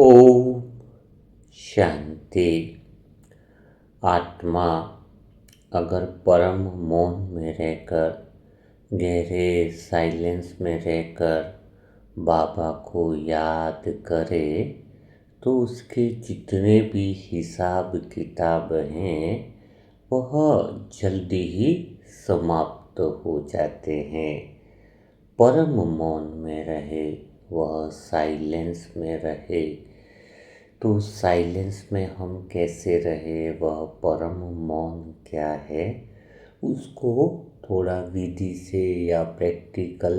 ओम शांति। आत्मा अगर परम मौन में रहकर, गहरे साइलेंस में रहकर बाबा को याद करे तो उसके जितने भी हिसाब किताब हैं वह जल्दी ही समाप्त हो जाते हैं। परम मौन में रहे, वह साइलेंस में रहे। तो साइलेंस में हम कैसे रहे, वह परम मौन क्या है, उसको थोड़ा विधि से या प्रैक्टिकल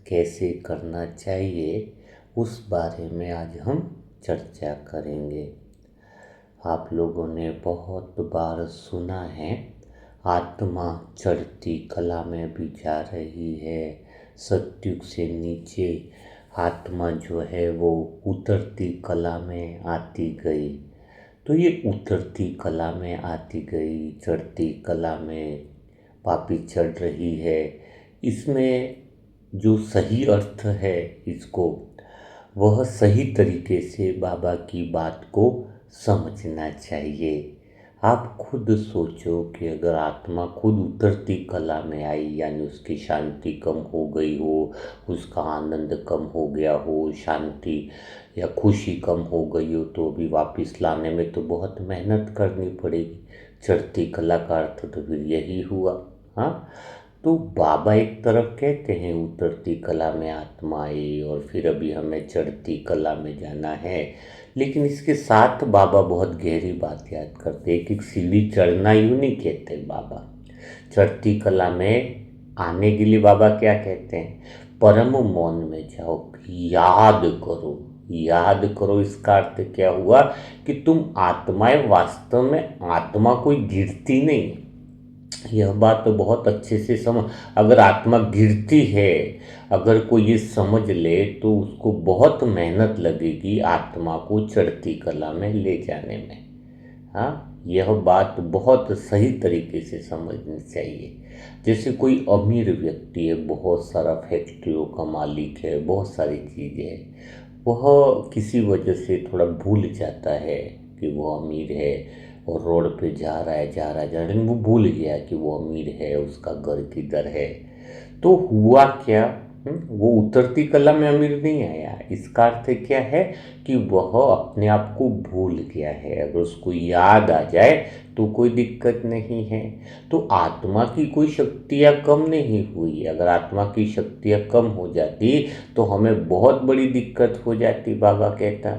कैसे करना चाहिए उस बारे में आज हम चर्चा करेंगे। आप लोगों ने बहुत बार सुना है, आत्मा चढ़ती कला में भी जा रही है, सत्युग से नीचे आत्मा जो है वो उतरती कला में आती गई। तो ये उतरती कला में आती गई, चढ़ती कला में वापिस चढ़ रही है, इसमें जो सही अर्थ है इसको, वह सही तरीके से बाबा की बात को समझना चाहिए। आप खुद सोचो कि अगर आत्मा खुद उतरती कला में आई, यानी उसकी शांति कम हो गई हो, उसका आनंद कम हो गया हो, शांति या खुशी कम हो गई हो, तो अभी वापस लाने में तो बहुत मेहनत करनी पड़ेगी। चढ़ती कला का अर्थ तो फिर यही हुआ। हाँ, तो बाबा एक तरफ कहते हैं उतरती कला में आत्मा आई और फिर अभी हमें चढ़ती कला में जाना है, लेकिन इसके साथ बाबा बहुत गहरी बात याद करते हैं कि सीढ़ी चढ़ना यूँ नहीं कहते बाबा। चढ़ती कला में आने के लिए बाबा क्या कहते हैं, परम मौन में जाओ, याद करो। याद करो इसका अर्थ क्या हुआ कि तुम आत्माएं, वास्तव में आत्मा कोई गिरती नहीं। यह बात तो बहुत अच्छे से समझ, अगर आत्मा गिरती है, अगर कोई ये समझ ले तो उसको बहुत मेहनत लगेगी आत्मा को चढ़ती कला में ले जाने में। हाँ, यह बात बहुत सही तरीके से समझनी चाहिए। जैसे कोई अमीर व्यक्ति है, बहुत सारा फैक्ट्रियों का मालिक है, बहुत सारी चीज़ें है, वह किसी वजह से थोड़ा भूल जाता है कि वो अमीर है और रोड पे जा रहा है, लेकिन वो भूल गया कि वो अमीर है, उसका घर किधर है। तो हुआ क्या, वो उतरती कला में अमीर नहीं आया। इसका अर्थ क्या है कि वह अपने आप को भूल गया है। अगर उसको याद आ जाए तो कोई दिक्कत नहीं है। तो आत्मा की कोई शक्तियाँ कम नहीं हुई। अगर आत्मा की शक्तियाँ कम हो जाती तो हमें बहुत बड़ी दिक्कत हो जाती। बाबा कहता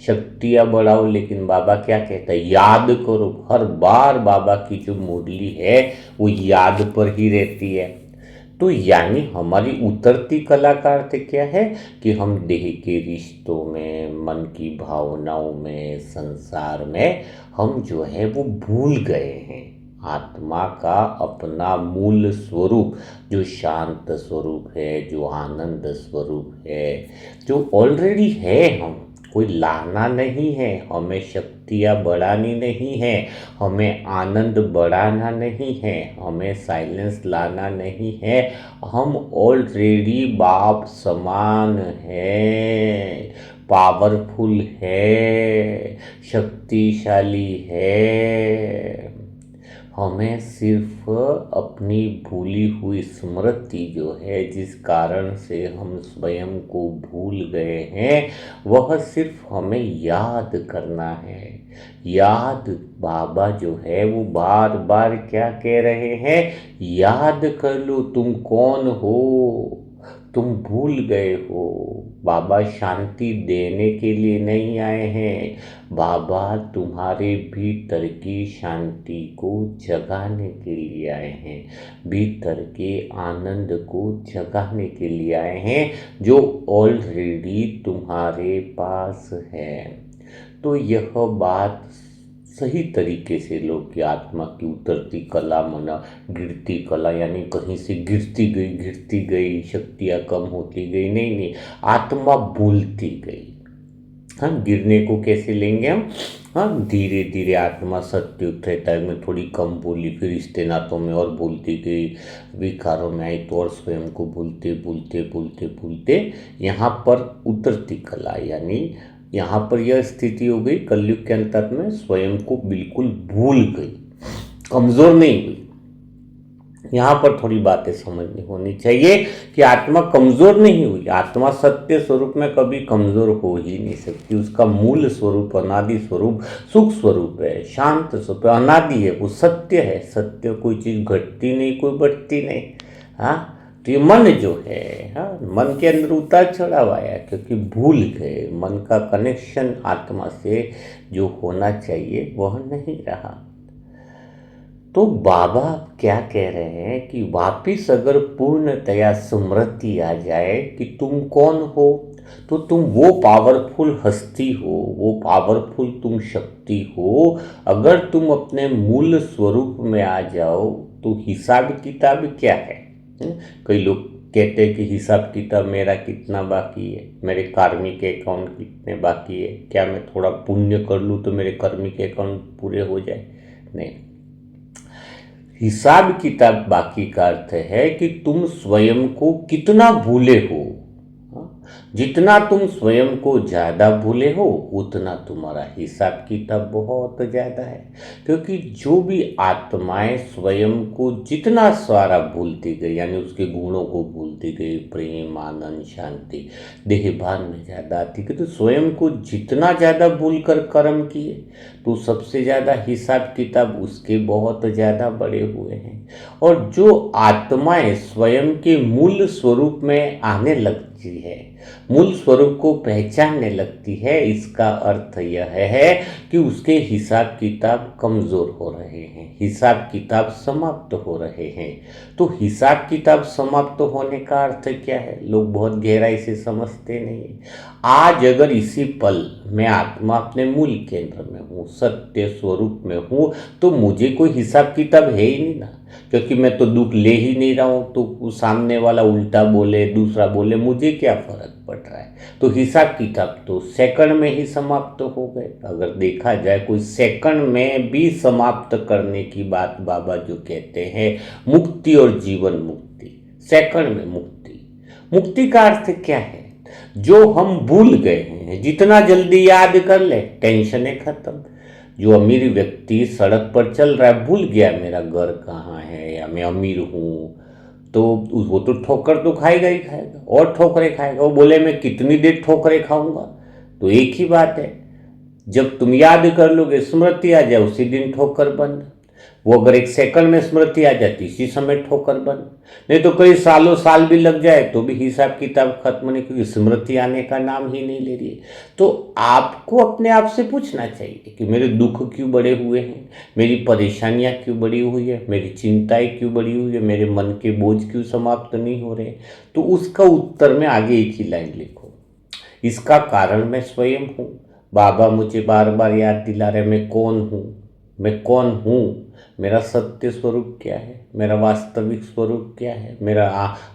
शक्तियाँ बढ़ाओ, लेकिन बाबा क्या कहता है, याद करो। हर बार बाबा की जो मुरली है वो याद पर ही रहती है। तो यानी हमारी उतरती कला का अर्थ क्या है कि हम देह के रिश्तों में, मन की भावनाओं में, संसार में हम जो है वो भूल गए हैं आत्मा का अपना मूल स्वरूप, जो शांत स्वरूप है, जो आनंद स्वरूप है, जो ऑलरेडी है। हम कोई लाना नहीं है, हमें शक्तियाँ बढ़ानी नहीं है, हमें आनंद बढ़ाना नहीं है, हमें साइलेंस लाना नहीं है। हम ऑलरेडी बाप समान है, पावरफुल है, शक्तिशाली है। हमें सिर्फ अपनी भूली हुई स्मृति जो है, जिस कारण से हम स्वयं को भूल गए हैं, वह सिर्फ हमें याद करना है। याद, बाबा जो है वो बार बार क्या कह रहे हैं, याद कर लो तुम कौन हो, तुम भूल गए हो। बाबा शांति देने के लिए नहीं आए हैं, बाबा तुम्हारे भीतर की शांति को जगाने के लिए आए हैं, भीतर के आनंद को जगाने के लिए आए हैं, जो ऑलरेडी तुम्हारे पास है। तो यह बात सही तरीके से लोग की आत्मा की उतरती कला, मना गिरती कला, यानी कहीं से गिरती गई शक्तियाँ कम होती गई, नहीं, आत्मा भूलती गई। हाँ, गिरने को कैसे लेंगे हम, हाँ, धीरे धीरे आत्मा सत्य त्रेता में थोड़ी कम बोली, फिर रिश्ते नातों में और भूलती गई, विकारों में आई तो और स्वयं को भूलते भूलते यहाँ पर उतरती कला, यानी यहाँ पर यह स्थिति हो गई कलयुग के अंत में, स्वयं को बिल्कुल भूल गई, कमजोर नहीं हुई। यहाँ पर थोड़ी बातें समझनी होनी चाहिए कि आत्मा कमजोर नहीं हुई। आत्मा सत्य स्वरूप में कभी कमजोर हो ही नहीं सकती। उसका मूल स्वरूप, अनादि स्वरूप सुख स्वरूप है, शांत स्वरूप है, अनादि है, वो सत्य है। सत्य कोई चीज घटती नहीं, कोई बढ़ती नहीं। हाँ, तो ये मन जो है, हाँ, मन के अंदर उतार चढ़ाव आया क्योंकि भूल गए। मन का कनेक्शन आत्मा से जो होना चाहिए वह नहीं रहा। तो बाबा क्या कह रहे हैं कि वापिस अगर पूर्णतया स्मृति आ जाए कि तुम कौन हो, तो तुम वो पावरफुल हस्ती हो, वो पावरफुल तुम शक्ति हो। अगर तुम अपने मूल स्वरूप में आ जाओ तो हिसाब किताब क्या है? कई लोग कहते हैं कि हिसाब किताब मेरा कितना बाकी है, मेरे कार्मिक अकाउंट कितने बाकी है, क्या मैं थोड़ा पुण्य कर लूँ तो मेरे कार्मिक अकाउंट पूरे हो जाए? नहीं, हिसाब किताब बाकी का अर्थ है कि तुम स्वयं को कितना भूले हो। जितना तुम स्वयं को ज़्यादा भूले हो उतना तुम्हारा हिसाब किताब बहुत ज़्यादा है। क्योंकि जो भी आत्माएं स्वयं को जितना सारा भूलती गई, यानी उसके गुणों को भूलती गई, प्रेम, आनंद, शांति, देहभान में ज़्यादा आती गई, तो स्वयं को जितना ज़्यादा भूल कर कर्म किए तो सबसे ज़्यादा हिसाब किताब उसके बहुत ज़्यादा बड़े हुए हैं। और जो आत्माएं स्वयं के मूल स्वरूप में आने लगती है, मूल स्वरूप को पहचानने लगती है, इसका अर्थ यह है कि उसके हिसाब किताब कमजोर हो रहे हैं, हिसाब किताब समाप्त हो रहे हैं। तो हिसाब किताब समाप्त होने का अर्थ क्या है? लोग बहुत गहराई से समझते नहीं। आज अगर इसी पल मैं आत्मा अपने मूल केंद्र में हूँ, सत्य स्वरूप में हूँ, तो मुझे कोई हिसाब किताब है ही नहीं ना, क्योंकि मैं तो दुख ले ही नहीं रहा हूँ। तो सामने वाला उल्टा बोले, दूसरा बोले, मुझे क्या फर्क पड़ रहा है? तो हिसाब किताब तो सेकंड में ही समाप्त हो गए। अगर देखा जाए कोई सेकंड में भी समाप्त करने की बात बाबा जो कहते हैं, मुक्ति और जीवन मुक्ति, सेकंड में मुक्ति। मुक्ति का अर्थ क्या है? जो हम भूल गए हैं जितना जल्दी याद कर ले, टेंशनें खत्म। जो अमीर व्यक्ति सड़क पर चल रहा है, भूल गया मेरा घर कहाँ है या मैं अमीर हूँ, तो वो तो ठोकर तो खाएगा ही खाएगा और ठोकरें खाएगा। वो बोले मैं कितनी देर ठोकरें खाऊंगा? तो एक ही बात है, जब तुम याद कर लोगे, स्मृति आ जाए, उसी दिन ठोकर बंद। वो अगर एक सेकंड में स्मृति आ जाती, इसी समय ठोकर बंद। नहीं तो कई सालों साल भी लग जाए तो भी हिसाब किताब खत्म नहीं, क्योंकि स्मृति आने का नाम ही नहीं ले रही है। तो आपको अपने आप से पूछना चाहिए कि मेरे दुख क्यों बड़े हुए हैं, मेरी परेशानियां क्यों बड़ी हुई है, मेरी चिंताएं क्यों बड़ी हुई है, मेरे मन के बोझ क्यों समाप्त नहीं हो रहे? तो उसका उत्तर में आगे एक ही लाइन लिखो, इसका कारण मैं स्वयं हूँ। बाबा मुझे बार बार याद दिला रहे, मैं कौन हूँ, मैं कौन हूँ, मेरा सत्य स्वरूप क्या है, मेरा वास्तविक स्वरूप क्या है, मेरा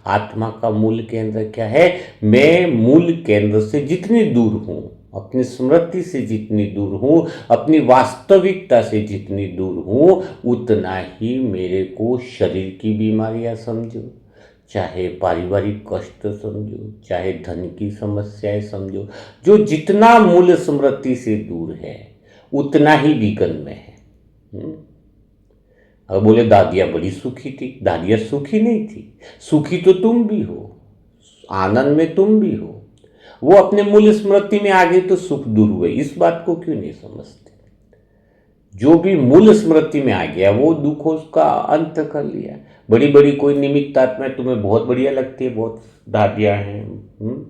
आत्मा का मूल केंद्र क्या है। मैं मूल केंद्र से जितनी दूर हूँ, अपनी स्मृति से जितनी दूर हूँ, अपनी वास्तविकता से जितनी दूर हूँ, उतना ही मेरे को शरीर की बीमारियाँ समझो, चाहे पारिवारिक कष्ट समझो, चाहे धन की समस्याएं समझो, जो जितना मूल स्मृति से दूर है उतना ही विघन में है। अब बोले दादियाँ बड़ी सुखी थी, दादियाँ सुखी नहीं थी, सुखी तो तुम भी हो, आनंद में तुम भी हो। वो अपने मूल स्मृति में आ गई तो सुख दूर हुए, इस बात को क्यों नहीं समझते? जो भी मूल स्मृति में आ गया वो दुख उसका अंत कर लिया। बड़ी बड़ी कोई निमित्त आत्माएं तुम्हें बहुत बढ़िया लगती है, बहुत दादियाँ हैं,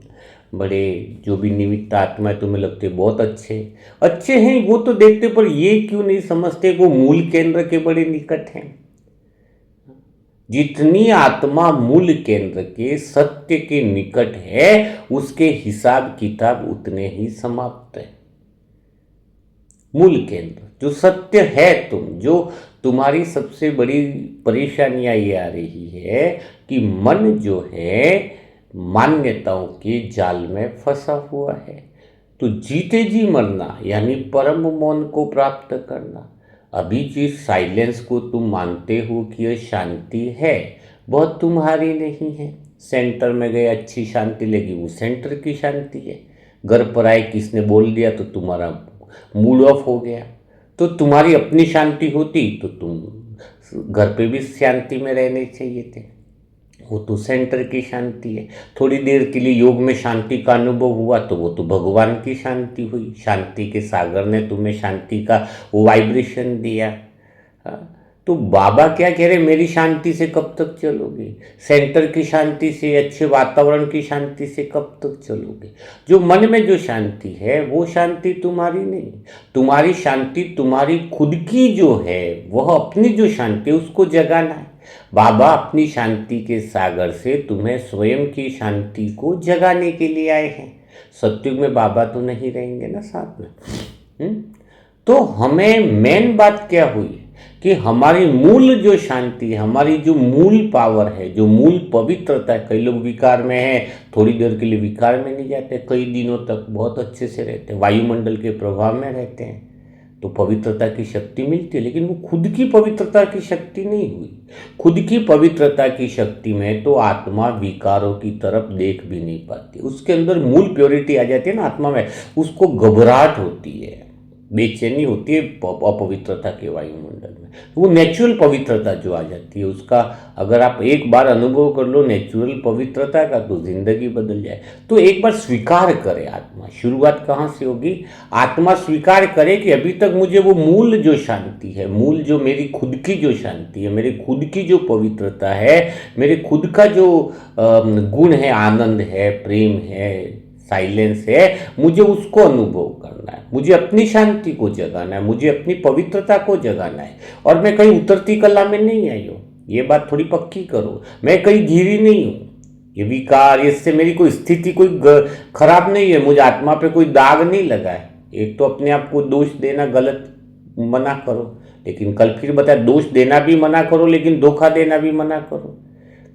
बड़े जो भी निमित्त आत्माएं तुम्हें लगते बहुत अच्छे अच्छे हैं, वो तो देखते, पर ये क्यों नहीं समझते वो मूल केंद्र के बड़े निकट हैं। जितनी आत्मा मूल केंद्र के सत्य के निकट है, उसके हिसाब किताब उतने ही समाप्त है। मूल केंद्र जो सत्य है, तुम जो तुम्हारी सबसे बड़ी परेशानियां ये आ रही है कि मन जो है मान्यताओं के जाल में फंसा हुआ है। तो जीते जी मरना यानी परम मौन को प्राप्त करना। अभी जिस साइलेंस को तुम मानते हो कि यह शांति है, बहुत तुम्हारी नहीं है। सेंटर में गए अच्छी शांति लगी, वो सेंटर की शांति है। घर पर आए किसने बोल दिया तो तुम्हारा मूड ऑफ हो गया। तो तुम्हारी अपनी शांति होती तो तुम घर पे भी शांति में रहने चाहिए थे। वो तो सेंटर की शांति है। थोड़ी देर के लिए योग में शांति का अनुभव हुआ तो वो तो भगवान की शांति हुई। शांति के सागर ने तुम्हें शांति का वो वाइब्रेशन दिया। हाँ, तो बाबा क्या कह रहे, मेरी शांति से कब तक चलोगे, सेंटर की शांति से, अच्छे वातावरण की शांति से कब तक चलोगे। जो मन में जो शांति है वो शांति तुम्हारी नहीं। तुम्हारी शांति तुम्हारी खुद की जो है, वह अपनी जो शांति उसको जगाना है। बाबा अपनी शांति के सागर से तुम्हें स्वयं की शांति को जगाने के लिए आए हैं। सत्युग में बाबा तो नहीं रहेंगे ना साथ में। तो हमें मेन बात क्या हुई कि हमारी मूल जो शांति है, हमारी जो मूल पावर है, जो मूल पवित्रता है। कई लोग विकार में हैं, थोड़ी देर के लिए विकार में नहीं जाते, कई दिनों तक बहुत अच्छे से रहते हैं, वायुमंडल के प्रभाव में रहते हैं, तो पवित्रता की शक्ति मिलती है। लेकिन वो खुद की पवित्रता की शक्ति नहीं हुई। खुद की पवित्रता की शक्ति में तो आत्मा विकारों की तरफ देख भी नहीं पाती। उसके अंदर मूल प्योरिटी आ जाती है ना आत्मा में, उसको घबराहट होती है, बेचैनी होती है अपवित्रता के वायुमंडल में। तो वो नेचुरल पवित्रता जो आ जाती है उसका अगर आप एक बार अनुभव कर लो नेचुरल पवित्रता का, तो जिंदगी बदल जाए। तो एक बार स्वीकार करे आत्मा। शुरुआत कहाँ से होगी, आत्मा स्वीकार करे कि अभी तक मुझे वो मूल जो शांति है, मूल जो मेरी खुद की जो शांति है, मेरी खुद की जो पवित्रता है, मेरे खुद का जो गुण है, आनंद है, प्रेम है, साइलेंस है, मुझे उसको अनुभव करना है, मुझे अपनी शांति को जगाना है, मुझे अपनी पवित्रता को जगाना है। और मैं कहीं उतरती कला में नहीं आई हूँ, ये बात थोड़ी पक्की करो। मैं कहीं घिरी नहीं हूँ, ये विकार, इससे मेरी कोई स्थिति कोई खराब नहीं है, मुझे आत्मा पे कोई दाग नहीं लगा है। एक तो अपने आप को दोष देना गलत, मना करो, लेकिन कल फिर बताया दोष देना भी मना करो, लेकिन धोखा देना भी मना करो।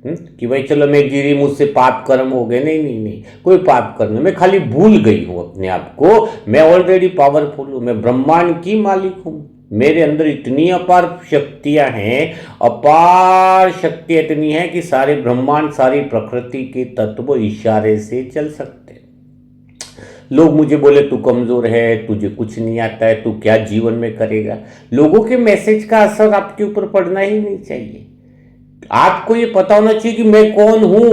कि भाई चलो मैं गिरी, मुझसे पाप कर्म हो गए, नहीं नहीं नहीं, कोई पाप कर्म, मैं खाली भूल गई हूँ अपने आप को। मैं ऑलरेडी पावरफुल हूँ, मैं ब्रह्मांड की मालिक हूँ, मेरे अंदर इतनी अपार शक्तियां हैं, अपार शक्ति इतनी है कि सारे ब्रह्मांड, सारी प्रकृति के तत्व इशारे से चल सकते हैं। लोग मुझे बोले तू कमजोर है, तुझे कुछ नहीं आता है, तू क्या जीवन में करेगा। लोगों के मैसेज का असर आपके ऊपर पड़ना ही नहीं चाहिए। आपको ये पता होना चाहिए कि मैं कौन हूं।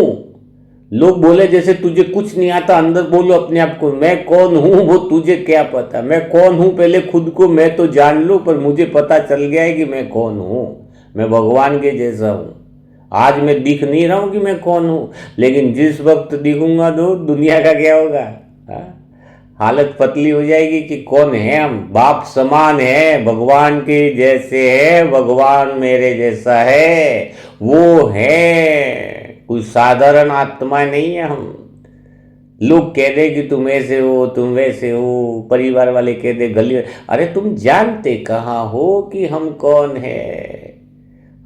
लोग बोले जैसे तुझे कुछ नहीं आता, अंदर बोलो अपने आप को मैं कौन हूं, वो तुझे क्या पता। मैं कौन हूं पहले खुद को मैं तो जान लो, पर मुझे पता चल गया है कि मैं कौन हूं। मैं भगवान के जैसा हूं। आज मैं दिख नहीं रहा हूं कि मैं कौन हूं, लेकिन जिस वक्त दिखूंगा तो दुनिया का क्या होगा, हालत पतली हो जाएगी कि कौन है हम। बाप समान है, भगवान के जैसे है, भगवान मेरे जैसा है, वो है, कोई साधारण आत्मा नहीं है हम। लोग कह दे कि तुम ऐसे हो, तुम वैसे हो, परिवार वाले कह दे, गली, अरे तुम जानते कहाँ हो कि हम कौन है।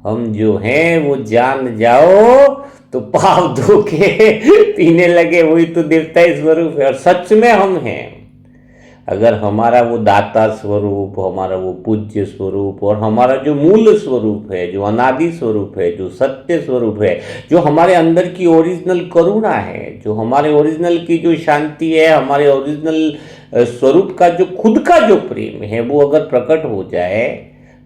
हम जो हैं वो जान जाओ तो पाव धो के पीने लगे, वही तो देवता स्वरूप है। और सच में हम हैं। अगर हमारा वो दाता स्वरूप, हमारा वो पूज्य स्वरूप, और हमारा जो मूल स्वरूप है, जो अनादि स्वरूप है, जो सत्य स्वरूप है, जो हमारे अंदर की ओरिजिनल करुणा है, जो हमारे ओरिजिनल की जो शांति है, हमारे ओरिजिनल स्वरूप का जो खुद का जो प्रेम है, वो अगर प्रकट हो जाए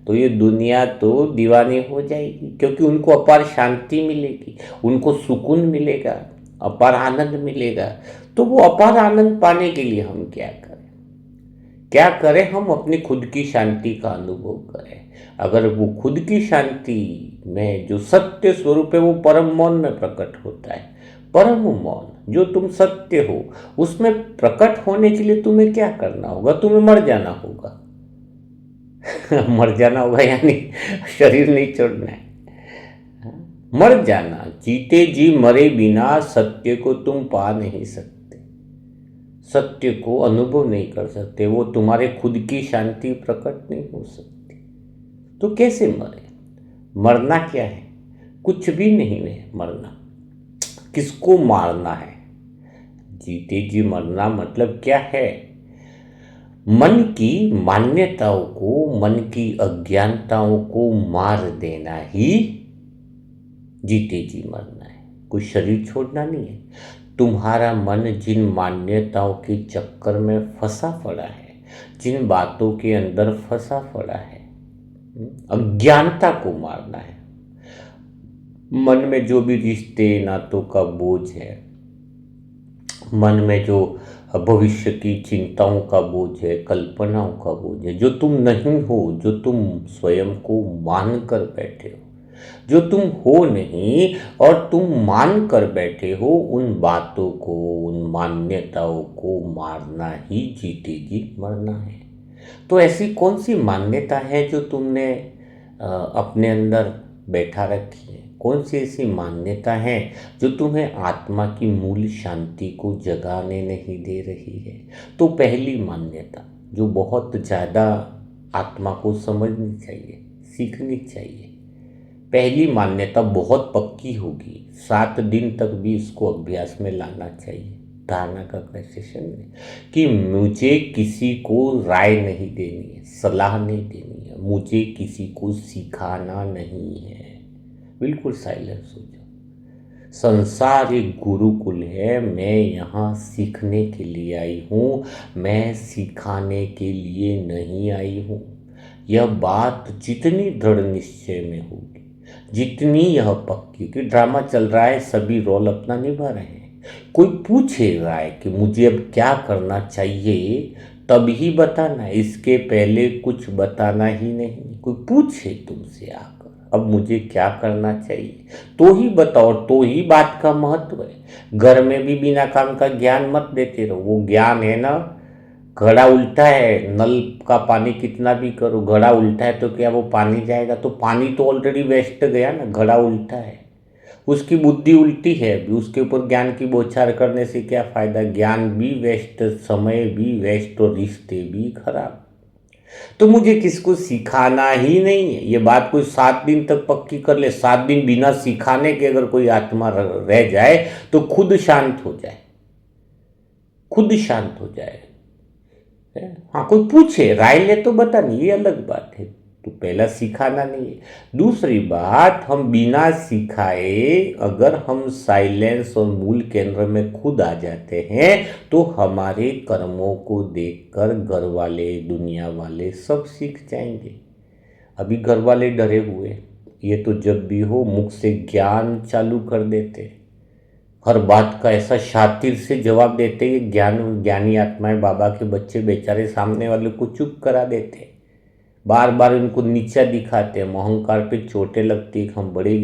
तो ये दुनिया तो दीवानी हो जाएगी। क्योंकि उनको अपार शांति मिलेगी, उनको सुकून मिलेगा, अपार आनंद मिलेगा। तो वो अपार आनंद पाने के लिए हम क्या करें, हम अपनी खुद की शांति का अनुभव करें। अगर वो खुद की शांति में जो सत्य स्वरूप है वो परम मौन में प्रकट होता है। परम मौन जो तुम सत्य हो, उसमें प्रकट होने के लिए तुम्हें क्या करना होगा, तुम्हें मर जाना होगा। मर जाना होगा यानी शरीर नहीं छोड़ना है, मर जाना। जीते जी मरे बिना सत्य को तुम पा नहीं सकते, सत्य को अनुभव नहीं कर सकते, वो तुम्हारे खुद की शांति प्रकट नहीं हो सकती। तो कैसे मरे, मरना क्या है, कुछ भी नहीं है मरना। किसको मारना है, जीते जी मरना मतलब क्या है, मन की मान्यताओं को, मन की अज्ञानताओं को मार देना ही जीते जी मरना है। कोई शरीर छोड़ना नहीं है। तुम्हारा मन जिन मान्यताओं के चक्कर में फंसा पड़ा है, जिन बातों के अंदर फंसा पड़ा है, अज्ञानता को मारना है। मन में जो भी रिश्ते नातों का बोझ है, मन में जो भविष्य की चिंताओं का बोझ है, कल्पनाओं का बोझ है, जो तुम नहीं हो, जो तुम स्वयं को मान कर बैठे हो, जो तुम हो नहीं और तुम मान कर बैठे हो, उन बातों को, उन मान्यताओं को मारना ही जीते जी मरना है। तो ऐसी कौन सी मान्यता है जो तुमने अपने अंदर बैठा रखी है? कौन सी ऐसी मान्यता है जो तुम्हें आत्मा की मूल शांति को जगाने नहीं दे रही है? तो पहली मान्यता जो बहुत ज़्यादा आत्मा को समझनी चाहिए, सीखनी चाहिए, पहली मान्यता बहुत पक्की होगी, 7 दिन तक भी इसको अभ्यास में लाना चाहिए, धारणा का सेशन में, कि मुझे किसी को राय नहीं देनी है, सलाह नहीं देनी है, मुझे किसी को सिखाना नहीं है। बिल्कुल साइलेंस हो जाओ। संसार एक गुरुकुल है, मैं यहाँ सीखने के लिए आई हूँ, मैं सिखाने के लिए नहीं आई हूँ। यह बात जितनी दृढ़ निश्चय में होगी, जितनी यह पक्की, कि ड्रामा चल रहा है, सभी रोल अपना निभा रहे हैं, कोई पूछे रहा है कि मुझे अब क्या करना चाहिए, तभी बताना, इसके पहले कुछ बताना ही नहीं। कोई पूछे तुमसे आकर अब मुझे क्या करना चाहिए, तो ही बताओ, तो ही बात का महत्व है। घर में भी बिना काम का ज्ञान मत देते रहो, वो ज्ञान है ना, घड़ा उल्टा है, नल का पानी कितना भी करो, घड़ा उल्टा है तो क्या वो पानी जाएगा? तो पानी तो ऑलरेडी वेस्ट गया ना, घड़ा उल्टा है, उसकी बुद्धि उल्टी है, अभी उसके ऊपर ज्ञान की बौछार करने से क्या फायदा? ज्ञान भी वेस्ट, समय भी वेस्ट और रिश्ते भी खराब। तो मुझे किसको सिखाना ही नहीं है, ये बात कोई 7 दिन तक पक्की कर ले, 7 दिन बिना सिखाने के अगर कोई आत्मा रह जाए तो खुद शांत हो जाए, खुद शांत हो जाए। हाँ, कोई पूछे राय ले तो बता नहीं, ये अलग बात है, तो पहला सिखाना नहीं है। दूसरी बात, हम बिना सिखाए अगर हम साइलेंस और मूल केंद्र में खुद आ जाते हैं तो हमारे कर्मों को देखकर घर वाले, दुनिया वाले सब सीख जाएंगे। अभी घर वाले डरे हुए, ये तो जब भी हो मुख से ज्ञान चालू कर देते, हर बात का ऐसा शातिर से जवाब देते कि ज्ञानी आत्माएं, बाबा के बच्चे बेचारे सामने वाले को चुप करा देते, बार बार उनको नीचा दिखाते हैं, अहंकार पे चोटें लगती है, हम बड़े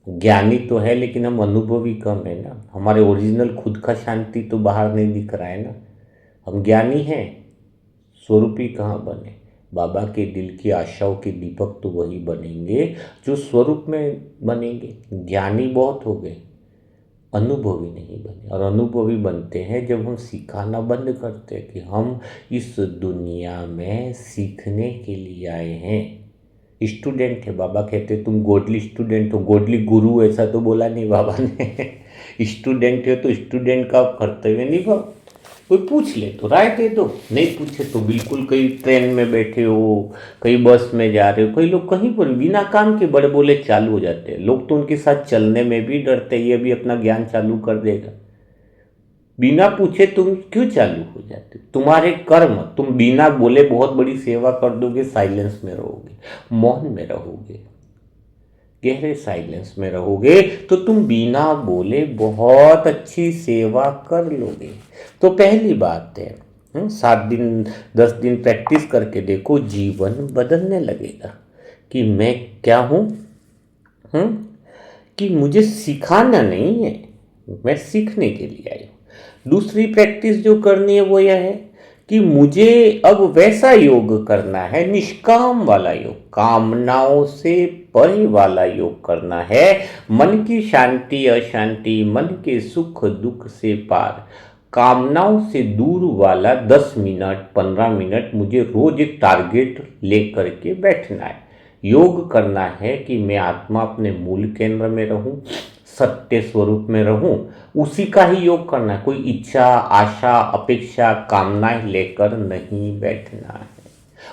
ज्ञानी तो है लेकिन हम अनुभवी कम है ना, हमारे ओरिजिनल खुद का शांति तो बाहर नहीं दिख रहा है ना। हम ज्ञानी हैं, स्वरूपी कहाँ बने? बाबा के दिल की आशाओं के दीपक तो वही बनेंगे जो स्वरूप में बनेंगे। ज्ञानी बहुत हो गए, अनुभवी नहीं बने, और अनुभवी बनते हैं जब हम सिखाना बंद करते हैं कि हम इस दुनिया में सीखने के लिए आए हैं। स्टूडेंट है, बाबा कहते तुम गोडली स्टूडेंट हो, गोडली गुरु ऐसा तो बोला नहीं बाबा ने स्टूडेंट हो तो स्टूडेंट का कर्तव्य निभाओ। कोई पूछ ले तो राय दे दो, नहीं पूछे तो बिल्कुल, कहीं ट्रेन में बैठे हो, कहीं बस में जा रहे हो, कई लोग कहीं पर बिना काम के बड़े बोले चालू हो जाते हैं, लोग तो उनके साथ चलने में भी डरते, ये भी अपना ज्ञान चालू कर देगा। बिना पूछे तुम क्यों चालू हो जाते? तुम्हारे कर्म, तुम बिना बोले बहुत बड़ी सेवा कर दोगे, साइलेंस में रहोगे, मौन में रहोगे, गहरे साइलेंस में रहोगे तो तुम बिना बोले बहुत अच्छी सेवा कर लोगे। तो पहली बात है, 7 दिन 10 दिन प्रैक्टिस करके देखो, जीवन बदलने लगेगा कि मैं क्या हूँ, कि मुझे सिखाना नहीं है, मैं सीखने के लिए आई हूँ। दूसरी प्रैक्टिस जो करनी है वो यह है कि मुझे अब वैसा योग करना है, निष्काम वाला योग, कामनाओं से परे वाला योग करना है, मन की शांति अशांति, मन के सुख दुख से पार, कामनाओं से दूर वाला 10 मिनट 15 मिनट मुझे रोज एक टारगेट लेकर के बैठना है। योग करना है कि मैं आत्मा अपने मूल केंद्र में रहूं, सत्य स्वरूप में रहूं, उसी का ही योग करना है। कोई इच्छा, आशा, अपेक्षा, कामनाएं लेकर नहीं बैठना है।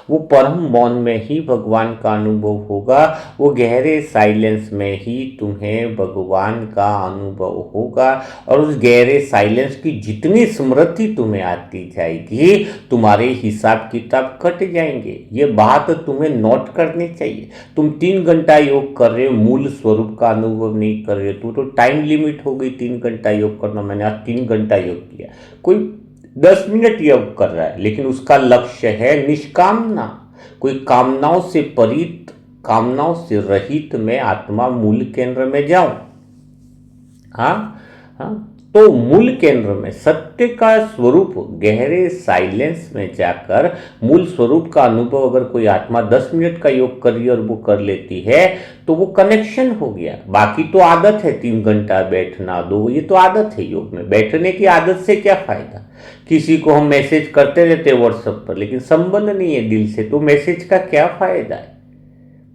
वो परम मौन में ही भगवान का अनुभव होगा, वो गहरे साइलेंस में ही तुम्हें भगवान का अनुभव होगा। और उस गहरे साइलेंस की जितनी स्मृति तुम्हें आती जाएगी, तुम्हारे हिसाब किताब कट जाएंगे। ये बात तुम्हें नोट करनी चाहिए। तुम 3 घंटा योग कर रहे हो, मूल स्वरूप का अनुभव नहीं कर रहे हो। तो टाइम लिमिट हो गई 3 घंटा योग करना। मैंने आज 3 घंटा योग किया। कोई 10 मिनट योग कर रहा है, लेकिन उसका लक्ष्य है निष्कामना। कोई कामनाओं से परित, कामनाओं से रहित मैं आत्मा मूल केंद्र में जाऊं। हाँ हाँ, तो मूल केंद्र में सत्य का स्वरूप गहरे साइलेंस में जाकर मूल स्वरूप का अनुभव अगर कोई आत्मा 10 मिनट का योग कर रही है और वो कर लेती है, तो वो कनेक्शन हो गया। बाकी तो आदत है 3 घंटा बैठना, दो, ये तो आदत है। योग में बैठने की आदत से क्या फायदा? किसी को हम मैसेज करते रहते व्हाट्सएप पर, लेकिन संबंध नहीं है दिल से, तो मैसेज का क्या फायदा है?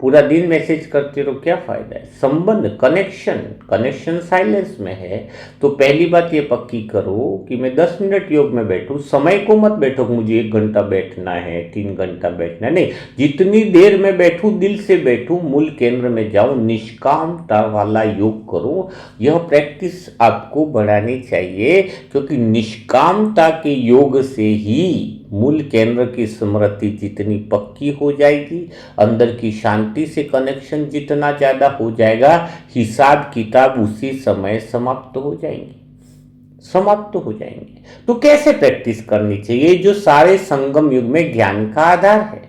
पूरा दिन मैसेज करते रहो, क्या फायदा है? संबंध, कनेक्शन, कनेक्शन साइलेंस में है। तो पहली बात ये पक्की करो कि मैं 10 मिनट योग में बैठूं। समय को मत बैठो मुझे 1 घंटा बैठना है, 3 घंटा बैठना है, नहीं। जितनी देर में बैठूं, दिल से बैठूं, मूल केंद्र में जाऊं, निष्कामता वाला योग करूं। यह प्रैक्टिस आपको बढ़ानी चाहिए, क्योंकि निष्कामता के योग से ही मूल केंद्र की स्मृति जितनी पक्की हो जाएगी, अंदर की शांति से कनेक्शन जितना ज्यादा हो जाएगा, हिसाब किताब उसी समय समाप्त हो जाएंगे, समाप्त हो जाएंगे। तो कैसे प्रैक्टिस करनी चाहिए, जो सारे संगम युग में ज्ञान का आधार है?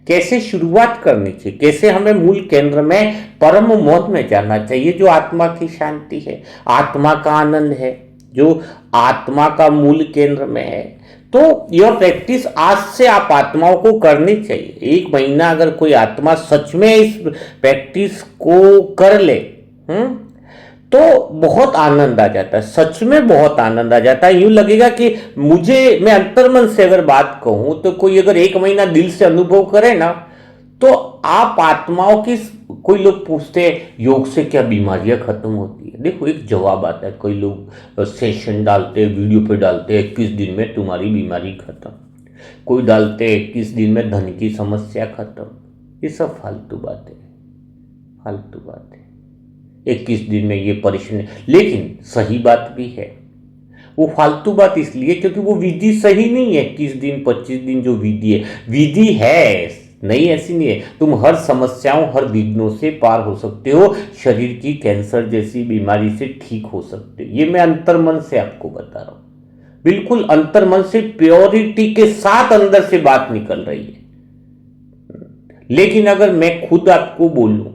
कैसे शुरुआत करनी चाहिए? कैसे हमें मूल केंद्र में परम मौन में जाना चाहिए, जो आत्मा की शांति है, आत्मा का आनंद है, जो आत्मा का मूल केंद्र में है। तो यह प्रैक्टिस आज से आप आत्माओं को करनी चाहिए। 1 महीना अगर कोई आत्मा सच में इस प्रैक्टिस को कर ले, तो बहुत आनंद आ जाता है, सच में बहुत आनंद आ जाता है। यूं लगेगा कि मुझे, मैं अंतर्मन से अगर बात कहूं, तो कोई अगर 1 महीना दिल से अनुभव करे ना, तो आप आत्माओं की, कोई लोग पूछते हैं योग से क्या बीमारियां खत्म होती है? देखो, एक जवाब आता है। कई लोग सेशन डालते हैं, वीडियो पे डालते हैं 21 दिन में तुम्हारी बीमारी खत्म, कोई डालते हैं 21 दिन में धन की समस्या खत्म। ये सब फालतू बातें, फालतू बातें। 21 दिन में ये परेशानी, लेकिन सही बात भी है। वो फालतू बात इसलिए क्योंकि वो विधि सही नहीं है। 21 दिन 25 दिन जो विधि है, विधि है नहीं, ऐसी नहीं है। तुम हर समस्याओं, हर विघ्नों से पार हो सकते हो, शरीर की कैंसर जैसी बीमारी से ठीक हो सकते हो। ये मैं अंतर्मन से आपको बता रहा हूं, बिल्कुल अंतर्मन से, प्योरिटी के साथ अंदर से बात निकल रही है। लेकिन अगर मैं खुद आपको बोलूं,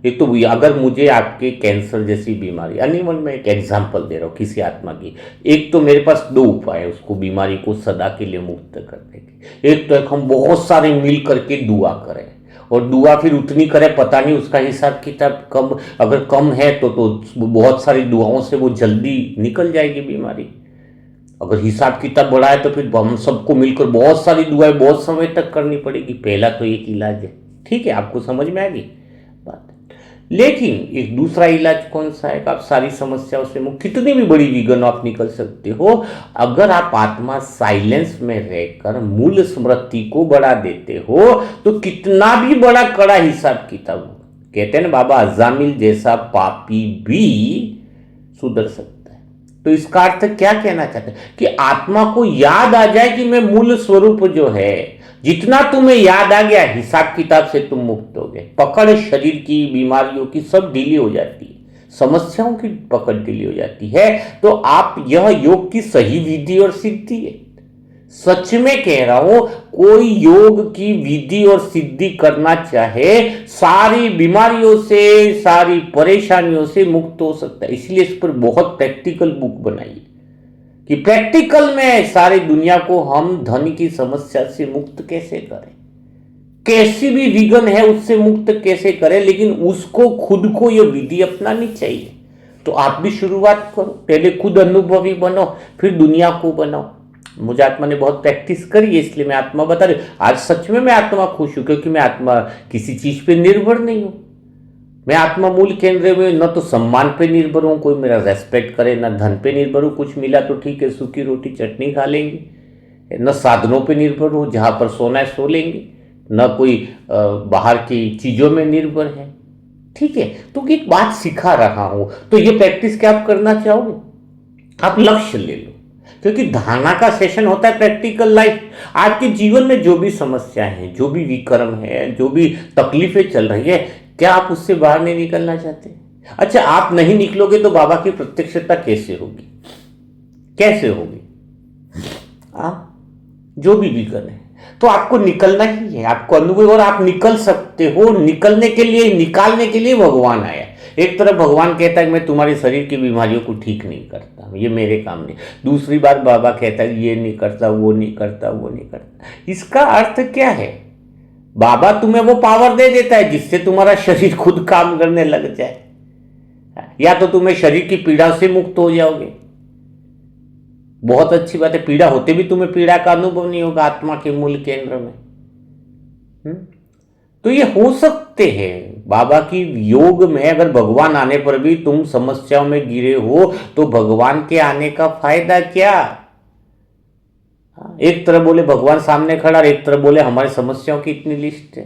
एक तो अगर मुझे आपके कैंसर जैसी बीमारी, अनिवन में एक एग्जांपल दे रहा हूँ किसी आत्मा की, एक तो मेरे पास 2 उपाय है उसको बीमारी को सदा के लिए मुक्त करने के। एक तो हम बहुत सारे मिल करके दुआ करें, और दुआ फिर उतनी करें, पता नहीं उसका हिसाब किताब कम, अगर कम है तो बहुत सारी दुआओं से वो जल्दी निकल जाएगी बीमारी। अगर हिसाब किताब बड़ा है तो फिर हम सबको मिलकर बहुत सारी दुआएं बहुत समय तक करनी पड़ेगी। पहला तो एक इलाज है, ठीक है, आपको समझ में आ गई बात। लेकिन एक दूसरा इलाज कौन सा है? आप सारी समस्याओं से मुक्त, कितनी भी बड़ी विघ्न आप निकल सकते हो, अगर आप आत्मा साइलेंस में रहकर मूल स्मृति को बढ़ा देते हो, तो कितना भी बड़ा कड़ा हिसाब किताब हो, कहते हैं ना बाबा अजामिल जैसा पापी भी सुधर सकता है। तो इसका अर्थ क्या कहना चाहते हैं कि आत्मा को याद आ जाए कि मैं मूल स्वरूप जो है, जितना तुम्हें याद आ गया, हिसाब किताब से तुम मुक्त हो गए। पकड़ शरीर की, बीमारियों की सब ढीली हो जाती है, समस्याओं की पकड़ ढीली हो जाती है। तो आप, यह योग की सही विधि और सिद्धि है। सच में कह रहा हूं, कोई योग की विधि और सिद्धि करना चाहे, सारी बीमारियों से, सारी परेशानियों से मुक्त हो सकता है। इसलिए इस पर बहुत प्रैक्टिकल बुक बनाई कि प्रैक्टिकल में सारी दुनिया को हम धन की समस्या से मुक्त कैसे करें, कैसी भी विघ्न है उससे मुक्त कैसे करें, लेकिन उसको खुद को यह विधि अपनानी चाहिए। तो आप भी शुरुआत करो, पहले खुद अनुभवी बनो, फिर दुनिया को बनाओ। मुझे आत्मा ने बहुत प्रैक्टिस करी है, इसलिए मैं आत्मा बता रही हूं। आज सच में मैं आत्मा खुश हूं, क्योंकि मैं आत्मा किसी चीज पे निर्भर नहीं हूं। मैं आत्मा मूल केंद्र में न तो सम्मान पे निर्भर हूं, कोई मेरा रेस्पेक्ट करे, न धन पे निर्भर हूं। कुछ मिला तो ठीक है, सूखी रोटी चटनी खा लेंगे, न साधनों पे निर्भर हो, जहाँ पर सोना है सो लेंगे, न कोई बाहर की चीज़ों में निर्भर है। ठीक है, तो एक बात सिखा रहा हूं, तो ये प्रैक्टिस क्या आप करना चाहोगे? आप लक्ष्य ले लो, क्योंकि धारणा का सेशन होता है प्रैक्टिकल लाइफ। आपके जीवन में जो भी समस्या है, जो भी विक्रम है, जो भी तकलीफें चल रही है, क्या आप उससे बाहर नहीं निकलना चाहते? अच्छा, आप नहीं निकलोगे तो बाबा की प्रत्यक्षता कैसे होगी? कैसे होगी? आप जो भी विघ्न है, तो आपको निकलना ही है, आपको अनुभव, और आप निकल सकते हो। निकलने के लिए, निकालने के लिए भगवान आया। एक तरफ भगवान कहता है मैं तुम्हारे शरीर की बीमारियों को ठीक नहीं करता, ये मेरे काम नहीं। दूसरी बार बाबा कहता है ये नहीं करता, वो नहीं करता, वो नहीं करता। इसका अर्थ क्या है? बाबा तुम्हें वो पावर दे देता है जिससे तुम्हारा शरीर खुद काम करने लग जाए, या तो तुम्हें शरीर की पीड़ा से मुक्त हो जाओगे। बहुत अच्छी बात है, पीड़ा होते भी तुम्हें पीड़ा का अनुभव नहीं होगा आत्मा के मूल केंद्र में। तो ये हो सकते हैं बाबा की योग में। अगर भगवान आने पर भी तुम समस्याओं में गिरे हो तो भगवान के आने का फायदा क्या? एक तरफ बोले भगवान सामने खड़ा, एक तरफ बोले हमारी समस्याओं की इतनी लिस्ट है।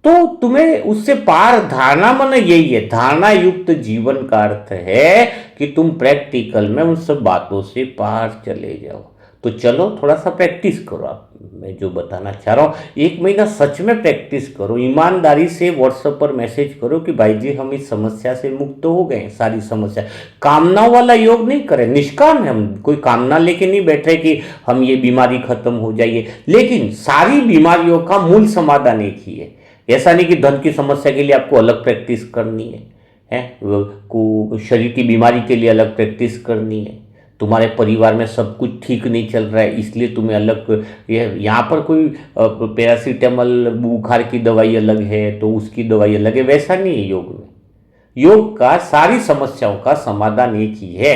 तो तुम्हें उससे पार, धारणा मन यही है, धारणा युक्त जीवन का अर्थ है कि तुम प्रैक्टिकल में उन सब बातों से पार चले जाओ। तो चलो थोड़ा सा प्रैक्टिस करो। आप, मैं जो बताना चाह रहा हूँ, 1 महीना सच में प्रैक्टिस करो। ईमानदारी से व्हाट्सएप पर मैसेज करो कि भाई जी हम इस समस्या से मुक्त हो गए। सारी समस्या, कामनाओं वाला योग नहीं करें, निष्काम है। हम कोई कामना लेके नहीं बैठे कि हम ये बीमारी खत्म हो जाइए, लेकिन सारी बीमारियों का मूल समाधान एक ही है। ऐसा नहीं कि धन की समस्या के लिए आपको अलग प्रैक्टिस करनी है, को शरीर की बीमारी के लिए अलग प्रैक्टिस करनी है। तुम्हारे परिवार में सब कुछ ठीक नहीं चल रहा है इसलिए तुम्हें अलग, यहाँ पर कोई पैरासीटामोल बुखार की दवाई अलग है तो उसकी दवाई अलग है, वैसा नहीं है योग में। योग का सारी समस्याओं का समाधान एक ही है।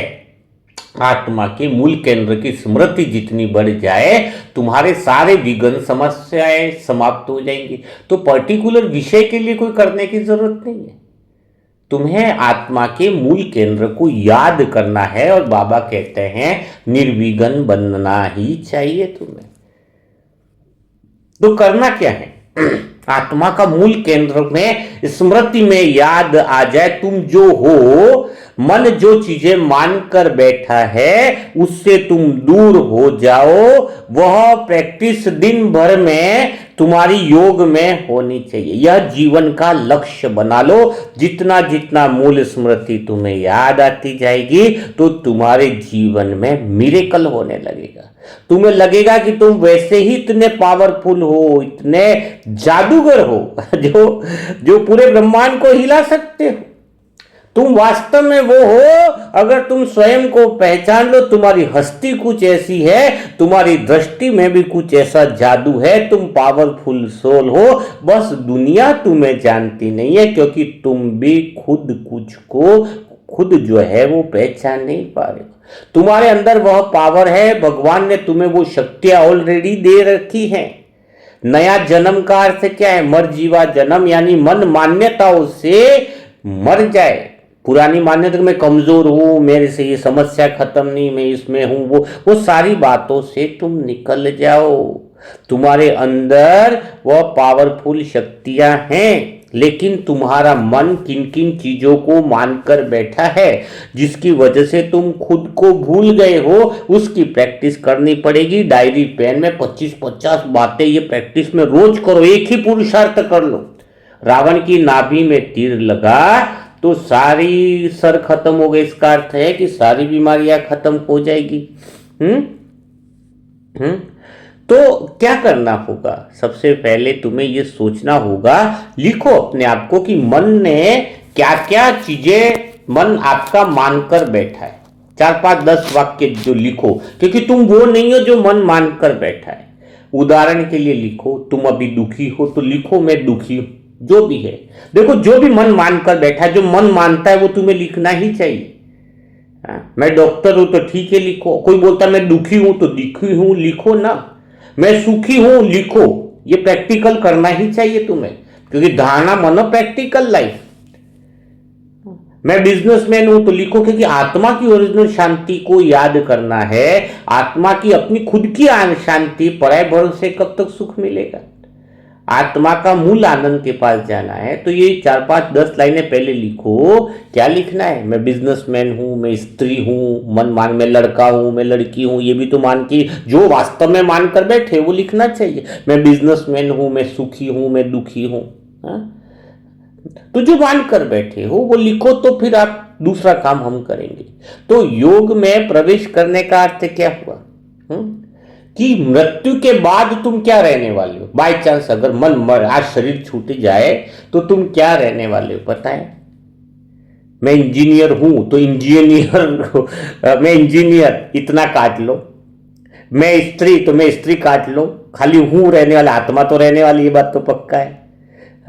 आत्मा के मूल केंद्र की स्मृति जितनी बढ़ जाए, तुम्हारे सारे विघ्न समस्याएं समाप्त हो जाएंगी। तो पर्टिकुलर विषय के लिए कोई करने की जरूरत नहीं है, तुम्हें आत्मा के मूल केंद्र को याद करना है। और बाबा कहते हैं निर्विघ्न बनना ही चाहिए तुम्हें। तो करना क्या है? आत्मा का मूल केंद्र में स्मृति में याद आ जाए तुम जो हो। मन जो चीजें मानकर बैठा है उससे तुम दूर हो जाओ। वह प्रैक्टिस दिन भर में तुम्हारी योग में होनी चाहिए। यह जीवन का लक्ष्य बना लो। जितना जितना मूल स्मृति तुम्हें याद आती जाएगी तो तुम्हारे जीवन में मिरेकल होने लगेगा। तुम्हें लगेगा कि तुम वैसे ही इतने पावरफुल हो, इतने जादूगर हो जो पूरे ब्रह्मांड को हिला सकते हो। तुम वास्तव में वो हो अगर तुम स्वयं को पहचान लो। तुम्हारी हस्ती कुछ ऐसी है, तुम्हारी दृष्टि में भी कुछ ऐसा जादू है, तुम पावरफुल सोल हो। बस दुनिया तुम्हें जानती नहीं है क्योंकि तुम भी खुद कुछ को खुद जो है वो पहचान नहीं पा रहे। तुम्हारे अंदर वह पावर है, भगवान ने तुम्हें वो शक्तियां ऑलरेडी दे रखी है। नया जन्म का अर्थ क्या है? मरजीवा जन्म, यानी मन मान्यताओं से मर जाए। पुरानी मान्यता मैं कमजोर हूं, मेरे से ये समस्या खत्म नहीं, मैं इसमें हूं, वो सारी बातों से तुम निकल जाओ। तुम्हारे अंदर वह पावरफुल शक्तियां हैं, लेकिन तुम्हारा मन किन किन चीजों को मानकर बैठा है जिसकी वजह से तुम खुद को भूल गए हो। उसकी प्रैक्टिस करनी पड़ेगी। डायरी पेन में 25-50 बातें ये प्रैक्टिस में रोज करो। एक ही पुरुषार्थ कर लो। रावण की नाभि में तीर लगा तो सारी सर खत्म हो गई। इसका अर्थ है कि सारी बीमारियां खत्म हो जाएगी। तो क्या करना होगा? सबसे पहले तुम्हें यह सोचना होगा, लिखो अपने आप को कि मन ने क्या क्या चीजें मन आपका मानकर बैठा है। 4-5-10 वाक्य जो लिखो, क्योंकि तुम वो नहीं हो जो मन मानकर बैठा है। उदाहरण के लिए लिखो, तुम अभी दुखी हो तो लिखो मैं दुखी हूं। जो भी है, देखो जो भी मन मानकर बैठा है, जो मन मानता है वो तुम्हें लिखना ही चाहिए। मैं डॉक्टर हूं तो ठीक है लिखो। कोई बोलता मैं दुखी हूं तो दुखी हूं लिखो ना। मैं सुखी हूं लिखो। ये प्रैक्टिकल करना ही चाहिए तुम्हें, क्योंकि धारणा मनो प्रैक्टिकल लाइफ। मैं बिजनेसमैन हूं तो लिखोगे कि आत्मा की ओरिजिनल शांति को याद करना है। आत्मा की अपनी खुद की शांति, पराय भरोसे कब तक सुख मिलेगा। आत्मा का मूल आनंद के पास जाना है तो ये 4 5 10 लाइनें पहले लिखो। क्या लिखना है, मैं बिजनेसमैन हूं, मैं स्त्री हूं, मन मान, मैं लड़का हूं, मैं लड़की हूं, ये भी तो मान के जो वास्तव में मान कर बैठे वो लिखना चाहिए। मैं बिजनेसमैन हूं, मैं सुखी हूं, मैं दुखी हूं। तो जो मान कर बैठे हो वो लिखो, तो फिर आप दूसरा काम हम करेंगे। तो योग में प्रवेश करने का अर्थ क्या हुआ? कि मृत्यु के बाद तुम क्या रहने वाले हो। बाय चांस अगर मन मर, आज शरीर छूट जाए तो तुम क्या रहने वाले हो पता है? मैं इंजीनियर हूं तो इंजीनियर मैं इंजीनियर इतना काट लो। मैं स्त्री तो मैं स्त्री काट लो, खाली हूं रहने वाला, आत्मा तो रहने वाली, ये बात तो पक्का है।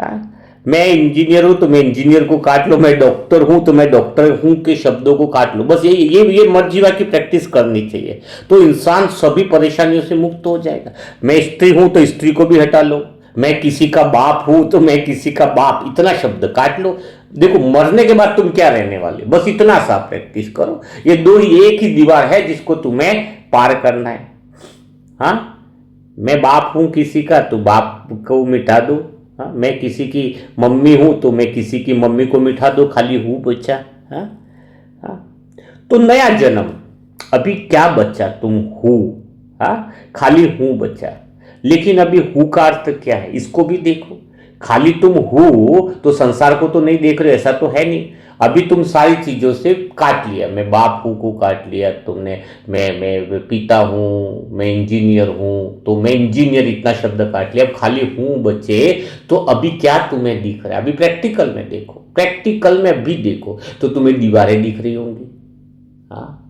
हाँ? मैं इंजीनियर हूं तो मैं इंजीनियर को काट लो, मैं डॉक्टर हूं तो मैं डॉक्टर हूं के शब्दों को काट लो। बस ये मर्जीवा की प्रैक्टिस करनी चाहिए, तो इंसान सभी परेशानियों से मुक्त हो जाएगा। मैं स्त्री हूं तो स्त्री को भी हटा लो, मैं किसी का बाप हूं तो मैं किसी का बाप, इतना शब्द काट लो। देखो मरने के बाद तुम क्या रहने वाले, बस इतना सा प्रैक्टिस करो। ये दो ही एक ही दीवार है जिसको तुम्हें पार करना है। हाँ, मैं बाप हूं किसी का तो बाप को मिटा दो। हाँ, मैं किसी की मम्मी हूं तो मैं किसी की मम्मी को मिटा दो, खाली हूं बच्चा। हाँ, हाँ, तो नया जन्म, अभी क्या बच्चा तुम हो। हाँ, खाली हूं बच्चा, लेकिन अभी हु का अर्थ क्या है इसको भी देखो। खाली तुम हो तो संसार को तो नहीं देख रहे, ऐसा तो है नहीं। अभी तुम सारी चीजों से काट लिया, मैं बाप हूं को काट लिया तुमने, मैं पिता हूं, मैं इंजीनियर हूं तो मैं इंजीनियर इतना शब्द काट लिया। अब खाली हूं बच्चे, तो अभी क्या तुम्हें दिख रहा है? अभी प्रैक्टिकल में देखो, प्रैक्टिकल में भी देखो तो तुम्हें दीवारें दिख रही होंगी। हाँ,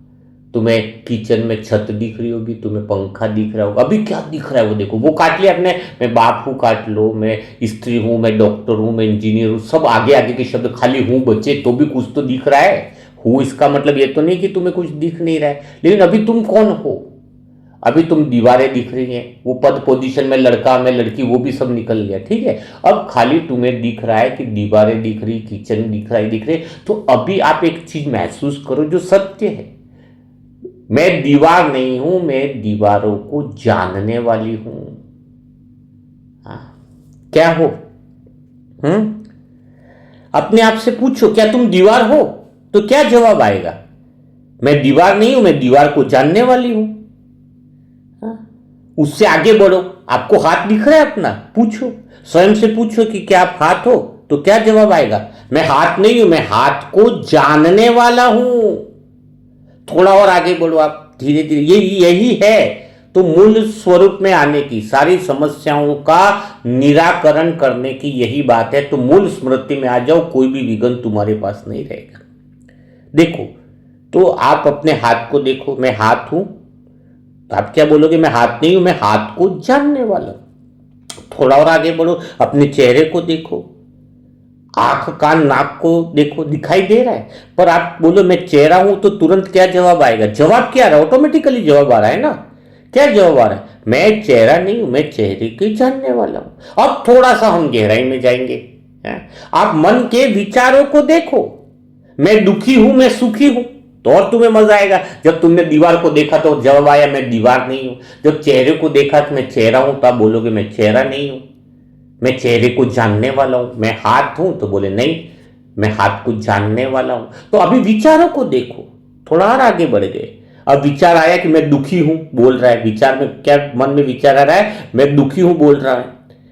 तुम्हें किचन में छत दिख रही होगी, तुम्हें पंखा दिख रहा होगा। अभी क्या दिख रहा है वो देखो, वो काट लिया आपने। मैं बाप हूं काट लो, मैं स्त्री हूं, मैं डॉक्टर हूं, मैं इंजीनियर हूं, सब आगे आगे के शब्द, खाली हूं बच्चे तो भी कुछ तो दिख रहा है। हूं इसका मतलब ये तो नहीं कि तुम्हें कुछ दिख नहीं रहा है, लेकिन अभी तुम कौन हो? अभी तुम दीवारें दिख रही हैं, वो पद पोजीशन में लड़का में लड़की वो भी सब निकल गया, ठीक है। अब खाली तुम्हें दिख रहा है कि दीवारें दिख रही, किचन दिख रहा है, दिख रहे। तो अभी आप एक चीज महसूस करो जो सत्य है, मैं दीवार नहीं हूं, मैं दीवारों को जानने वाली हूं। क्या हो? अपने आप से पूछो, क्या तुम दीवार हो? तो क्या जवाब आएगा? मैं दीवार नहीं हूं, मैं दीवार को जानने वाली हूं। उससे आगे बढ़ो, आपको हाथ दिख रहा है अपना, पूछो स्वयं से, पूछो कि क्या आप हाथ हो? तो क्या जवाब आएगा? मैं हाथ नहीं हूं, मैं हाथ को जानने वाला हूं। थोड़ा और आगे बढ़ो आप, धीरे धीरे, यही है तो मूल स्वरूप में आने की, सारी समस्याओं का निराकरण करने की यही बात है। तो मूल स्मृति में आ जाओ, कोई भी विघ्न तुम्हारे पास नहीं रहेगा। देखो, तो आप अपने हाथ को देखो, मैं हाथ हूं, तो आप क्या बोलोगे? मैं हाथ नहीं हूं, मैं हाथ को जानने वाला हूं। थोड़ा और आगे बढ़ो, अपने चेहरे को देखो, आंख कान नाक को देखो, दिखाई दे रहा है, पर आप बोलो मैं चेहरा हूं, तो तुरंत क्या जवाब आएगा? जवाब क्या आ रहा है? ऑटोमेटिकली जवाब आ रहा है ना। क्या जवाब आ रहा है? मैं चेहरा नहीं हूं, मैं चेहरे को जानने वाला हूं। अब थोड़ा सा हम गहराई में जाएंगे। आप मन के विचारों को देखो, मैं दुखी हूं, मैं सुखी हूं, तो और तुम्हें मजा आएगा। जब तुमने दीवार को देखा तो जवाब आया मैं दीवार नहीं हूं। जब चेहरे को देखा तो मैं चेहरा हूं, तो आप बोलोगे मैं चेहरा नहीं हूं, मैं चेहरे को जानने वाला हूं। मैं हाथ हूं, तो बोले नहीं, मैं हाथ को जानने वाला हूं। तो अभी विचारों को देखो, थोड़ा और आगे बढ़ गए। अब विचार आया कि मैं दुखी हूं, बोल रहा है। विचार में क्या, मन में विचार आ रहा है, मैं दुखी हूं बोल रहा है,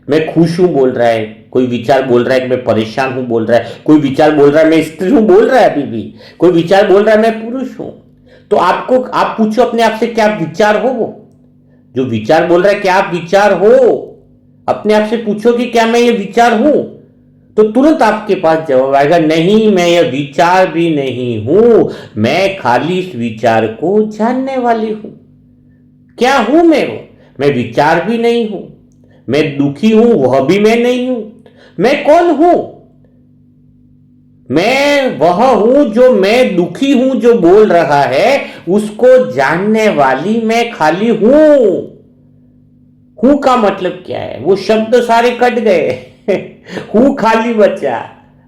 मैं खुश हूं बोल रहा है। कोई विचार बोल रहा है कि मैं परेशान हूं बोल रहा है, कोई विचार बोल रहा है मैं स्त्री हूं बोल रहा है, अभी भी कोई विचार बोल रहा है मैं पुरुष हूं। तो आपको, आप पूछो अपने आप से, क्या विचार हो? वो जो विचार बोल रहा है, क्या आप विचार हो? अपने आप से पूछो कि क्या मैं ये विचार हूं? तो तुरंत आपके पास जवाब आएगा, नहीं, मैं ये विचार भी नहीं हूं, मैं खाली इस विचार को जानने वाली हूं। क्या हूं मैं? वो मैं विचार भी नहीं हूं, मैं दुखी हूं वह भी मैं नहीं हूं। मैं कौन हूं? मैं वह हूं जो मैं दुखी हूं जो बोल रहा है, उसको जानने वाली मैं खाली हूं। हूं का मतलब क्या है? वो शब्द सारे कट गए हूं खाली बचा।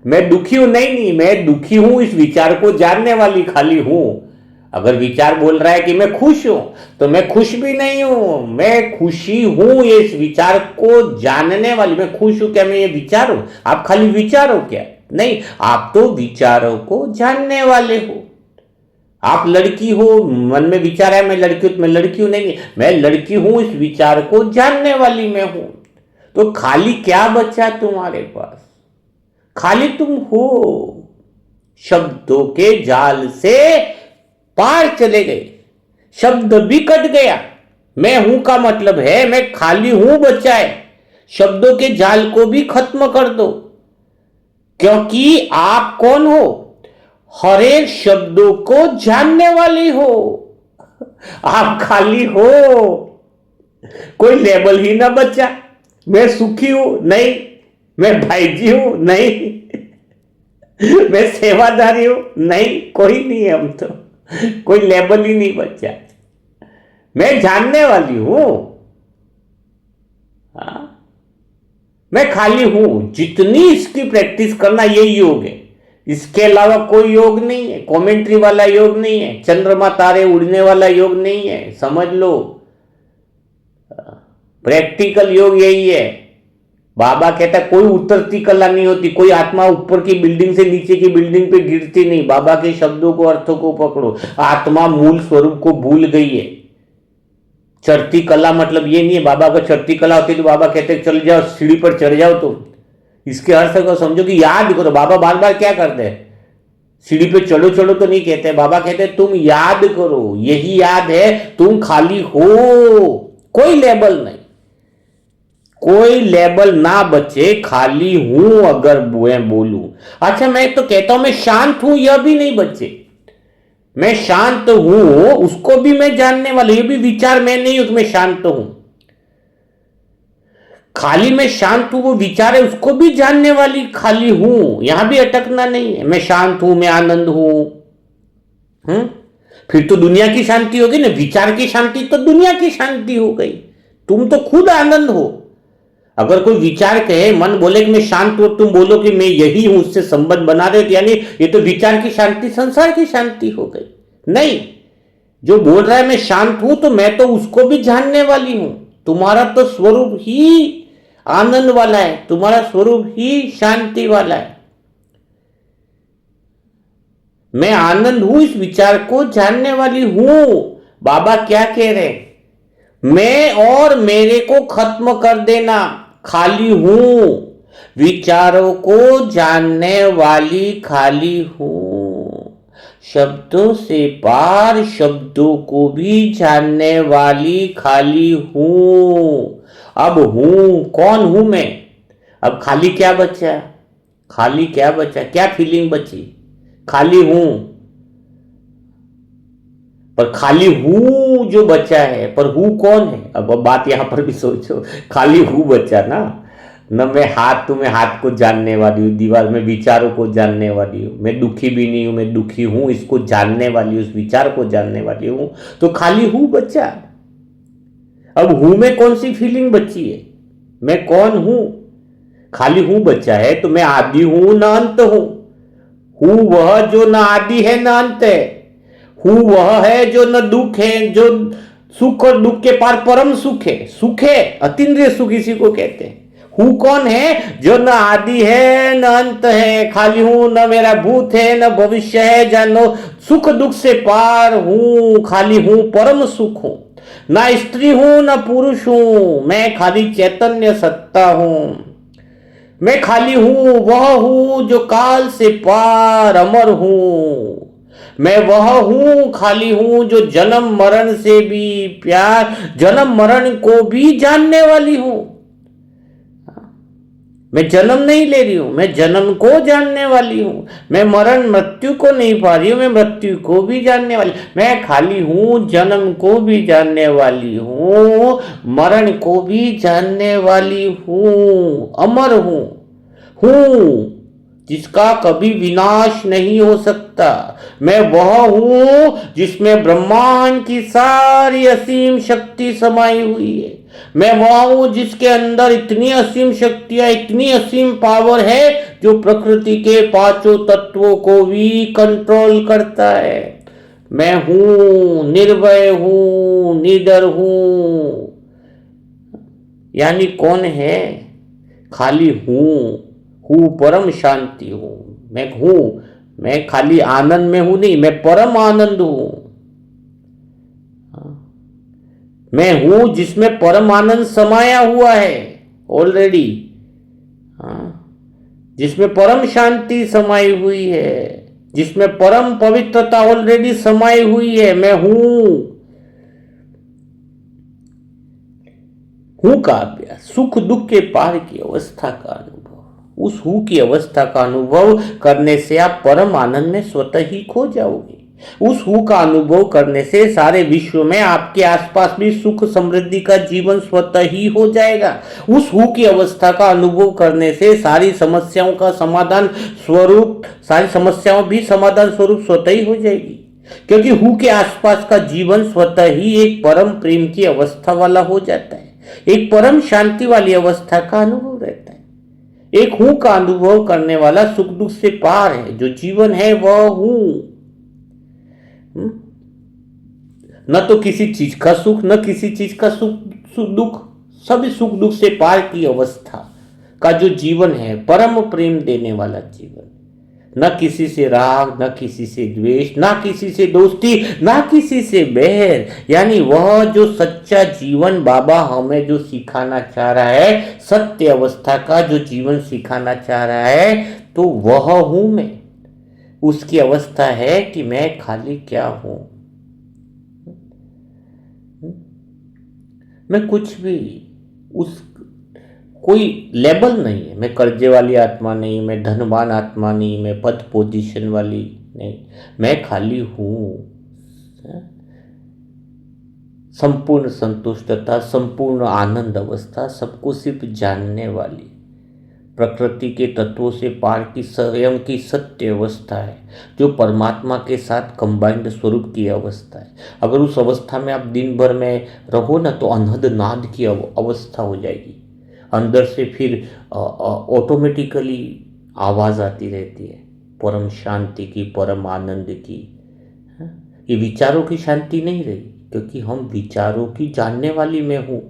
मैं दुखी हूं, नहीं नहीं, मैं दुखी हूं इस विचार को जानने वाली खाली हूं। अगर विचार बोल रहा है कि मैं खुश हूं, तो मैं खुश भी नहीं हूं, मैं खुशी हूं ये इस विचार को जानने वाली। मैं खुश हूं क्या मैं ये विचार हूं? आप खाली विचार हो क्या? नहीं, आप तो विचारों को जानने वाले हो। आप लड़की हो, मन में विचार है मैं लड़की हूं, तो मैं लड़की हूं, नहीं, मैं लड़की हूं इस विचार को जानने वाली मैं हूं। तो खाली क्या बचा तुम्हारे पास? खाली तुम हो। शब्दों के जाल से पार चले गए, शब्द भी कट गया। मैं हूं का मतलब है मैं खाली हूं बचा है। शब्दों के जाल को भी खत्म कर दो, क्योंकि आप कौन हो? हर एक शब्दों को जानने वाली हो। आप खाली हो, कोई लेबल ही ना बचा। मैं सुखी हूं, नहीं। मैं भाईजी हूं, नहीं। मैं सेवादारी हूं, नहीं। कोई नहीं है, हम तो कोई लेबल ही नहीं बचा। मैं जानने वाली हूं। हाँ? मैं खाली हूं। जितनी इसकी प्रैक्टिस करना यही योग है, इसके अलावा कोई योग नहीं है। कमेंट्री वाला योग नहीं है, चंद्रमा तारे उड़ने वाला योग नहीं है, समझ लो। प्रैक्टिकल योग यही है। बाबा कहता है कोई उतरती कला नहीं होती, कोई आत्मा ऊपर की बिल्डिंग से नीचे की बिल्डिंग पे गिरती नहीं। बाबा के शब्दों को, अर्थों को पकड़ो। आत्मा मूल स्वरूप को भूल गई है। चढ़ती कला मतलब ये नहीं है, बाबा का चढ़ती कला होती तो बाबा कहते चल जाओ सीढ़ी पर चढ़ जाओ तुम। इसके अर्थ को समझो कि याद करो। बाबा बार बार क्या करते हैं? सीढ़ी पे चढ़ो चढ़ो तो नहीं कहते, बाबा कहते तुम याद करो। यही याद है, तुम खाली हो। कोई लेबल नहीं, कोई लेबल ना बचे। खाली हूं अगर मैं बोलूं। अच्छा, मैं तो कहता हूं मैं शांत हूं, यह भी नहीं बचे। मैं शांत हूं उसको भी मैं जानने वाला, ये भी विचार मैं नहीं हूं कि मैं शांत हूं। खाली मैं शांत हूं वो विचार है, उसको भी जानने वाली खाली हूं। यहां भी अटकना नहीं है। मैं शांत हूं, मैं आनंद हूं। फिर तो दुनिया की शांति होगी ना। विचार की शांति तो दुनिया की शांति हो गई। तुम तो खुद आनंद हो। अगर कोई विचार कहे, मन बोले कि मैं शांत हूं, तुम बोलो कि मैं यही हूं, उससे संबंध बना रहे हो, यानी ये तो विचार की शांति संसार की शांति हो गई। नहीं, जो बोल रहा है मैं शांत हूं, तो मैं तो उसको भी जानने वाली हूं। तुम्हारा तो स्वरूप ही आनंद वाला है, तुम्हारा स्वरूप ही शांति वाला है। मैं आनंद हूं इस विचार को जानने वाली हूं। बाबा क्या कह रहे? मैं और मेरे को खत्म कर देना, खाली हूं। विचारों को जानने वाली खाली हूं। शब्दों से पार शब्दों को भी जानने वाली खाली हूं। अब हूं, कौन हूं मैं? अब खाली क्या बचा? खाली क्या बचा? क्या फीलिंग बची? खाली हूं। पर खाली हूं जो बचा है, पर हूं कौन है? अब बात यहां पर भी सोचो। खाली हूं बचा ना। न मैं हाथ हूं, मैं हाथ को जानने वाली हूं। दीवार में विचारों को जानने वाली हूं। मैं दुखी भी नहीं हूं, मैं दुखी हूं इसको जानने वाली हूं, उस विचार को जानने वाली हूं। तो खाली हूं बचा। अब हूं में कौन सी फीलिंग बची है? मैं कौन हूं? खाली हूं बचा है, तो मैं आदि हूं न अंत हूं। हूं वह जो न आदि है न अंत है। हूं वह है जो न दुख है, जो सुख और दुख के पार परम सुख है। सुख है, अतीन्द्रिय सुख इसी को कहते हैं। हूं कौन है? जो न आदि है न अंत है। खाली हूं, न मेरा भूत है न भविष्य है, जानो सुख दुख से पार हूं। खाली हूं, परम सुख हूं। ना स्त्री हूं न पुरुष हूं, मैं खाली चैतन्य सत्ता हूं। मैं खाली हूं, वह हूं जो काल से पार अमर हूं। मैं वह हूं, खाली हूं जो जन्म मरण से भी प्यार, जन्म मरण को भी जानने वाली हूं। मैं जन्म नहीं ले रही हूं, मैं जन्म को जानने वाली हूं। मैं मरण मृत्यु को नहीं पा रही हूं, मैं मृत्यु को भी जानने वाली। मैं खाली हूं, जन्म को भी जानने वाली हूं, मरण को भी जानने वाली हूं। अमर हूं, हूं जिसका कभी विनाश नहीं हो सकता। मैं वह हूं जिसमें ब्रह्मांड की सारी असीम शक्ति समाई हुई है। मैं वह हूं जिसके अंदर इतनी असीम शक्तियां, इतनी असीम पावर है जो प्रकृति के पांचों तत्वों को भी कंट्रोल करता है। मैं हूं, निर्भय हूं, निडर हूं। यानी कौन है? खाली हूं परम शांति हूं। मैं हूं, मैं खाली आनंद में हूं नहीं, मैं परम आनंद हूं। मैं हूं जिसमें परम आनंद समाया हुआ है ऑलरेडी, जिसमें परम शांति समाई हुई है, जिसमें परम पवित्रता ऑलरेडी समाई हुई है। मैं हूं का अभ्यास, सुख दुख के पार की अवस्था का अनुभव, उस हूं की अवस्था का अनुभव करने से आप परम आनंद में स्वतः ही खो जाओगे। उस हूं का अनुभव करने से सारे विश्व में आपके आसपास भी सुख समृद्धि का जीवन स्वतः ही हो जाएगा। उस हूं की अवस्था का अनुभव करने से सारी समस्याओं का समाधान स्वरूप, सारी समस्याओं भी समाधान स्वरूप स्वतः ही हो जाएगी, क्योंकि हूं के आसपास का जीवन स्वतः ही एक परम प्रेम की अवस्था वाला हो जाता है, एक परम शांति वाली अवस्था का अनुभव रहता है। एक हूं का अनुभव करने वाला सुख दुख से पार है। जो जीवन है वह हूं, न तो किसी चीज का सुख, न किसी चीज का सुख दुख, सभी सुख दुख से पार की अवस्था का जो जीवन है, परम प्रेम देने वाला जीवन। न किसी से राग, न किसी से द्वेष, न किसी से दोस्ती, न किसी से बैर। यानी वह जो सच्चा जीवन बाबा हमें जो सिखाना चाह रहा है, सत्य अवस्था का जो जीवन सिखाना चाह रहा है, तो वह हूं मैं। उसकी अवस्था है कि मैं खाली क्या हूं, मैं कुछ भी, उस कोई लेबल नहीं है। मैं कर्जे वाली आत्मा नहीं, मैं धनवान आत्मा नहीं, मैं पद पोजीशन वाली नहीं, मैं खाली हूं। संपूर्ण संतुष्टता, संपूर्ण आनंद अवस्था, सबको सिर्फ जानने वाली, प्रकृति के तत्वों से पार की स्वयं की सत्य अवस्था है, जो परमात्मा के साथ कंबाइंड स्वरूप की अवस्था है। अगर उस अवस्था में आप दिन भर में रहो ना, तो अनहद नाद की अवस्था हो जाएगी। अंदर से फिर ऑटोमेटिकली आवाज आती रहती है परम शांति की, परम आनंद की। ये विचारों की शांति नहीं रही, क्योंकि हम विचारों की जानने वाली मैं हूं।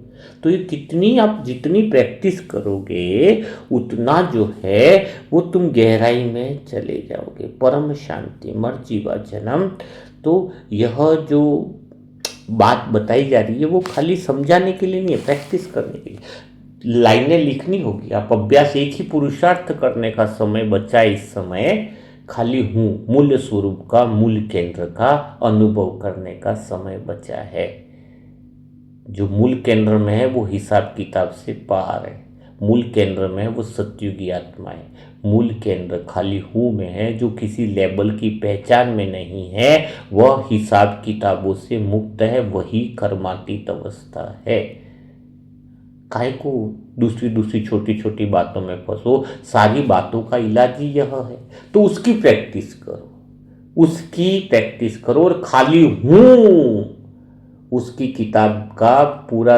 तो ये कितनी आप जितनी प्रैक्टिस करोगे, उतना जो है वो तुम गहराई में चले जाओगे, परम शांति, मर जीवा जन्म। तो यह जो बात बताई जा रही है वो खाली समझाने के लिए नहीं है, प्रैक्टिस करने के लिए। लाइनें लिखनी होगी, आप अभ्यास, एक ही पुरुषार्थ करने का समय बचा इस समय, खाली हूं मूल्य स्वरूप का, मूल केंद्र का अनुभव करने का समय बचा है। जो मूल केंद्र में है वो हिसाब किताब से पार है, मूल केंद्र में वो सत्युगी आत्मा है, मूल केंद्र खाली हूं में है, जो किसी लेबल की पहचान में नहीं है, वह हिसाब किताबों से मुक्त है, वही कर्मातीत अवस्था है। काहे को दूसरी दूसरी छोटी छोटी बातों में फंसो, सारी बातों का इलाज ही यह है। तो उसकी प्रैक्टिस करो, उसकी प्रैक्टिस करो, और खाली हूं उसकी किताब का पूरा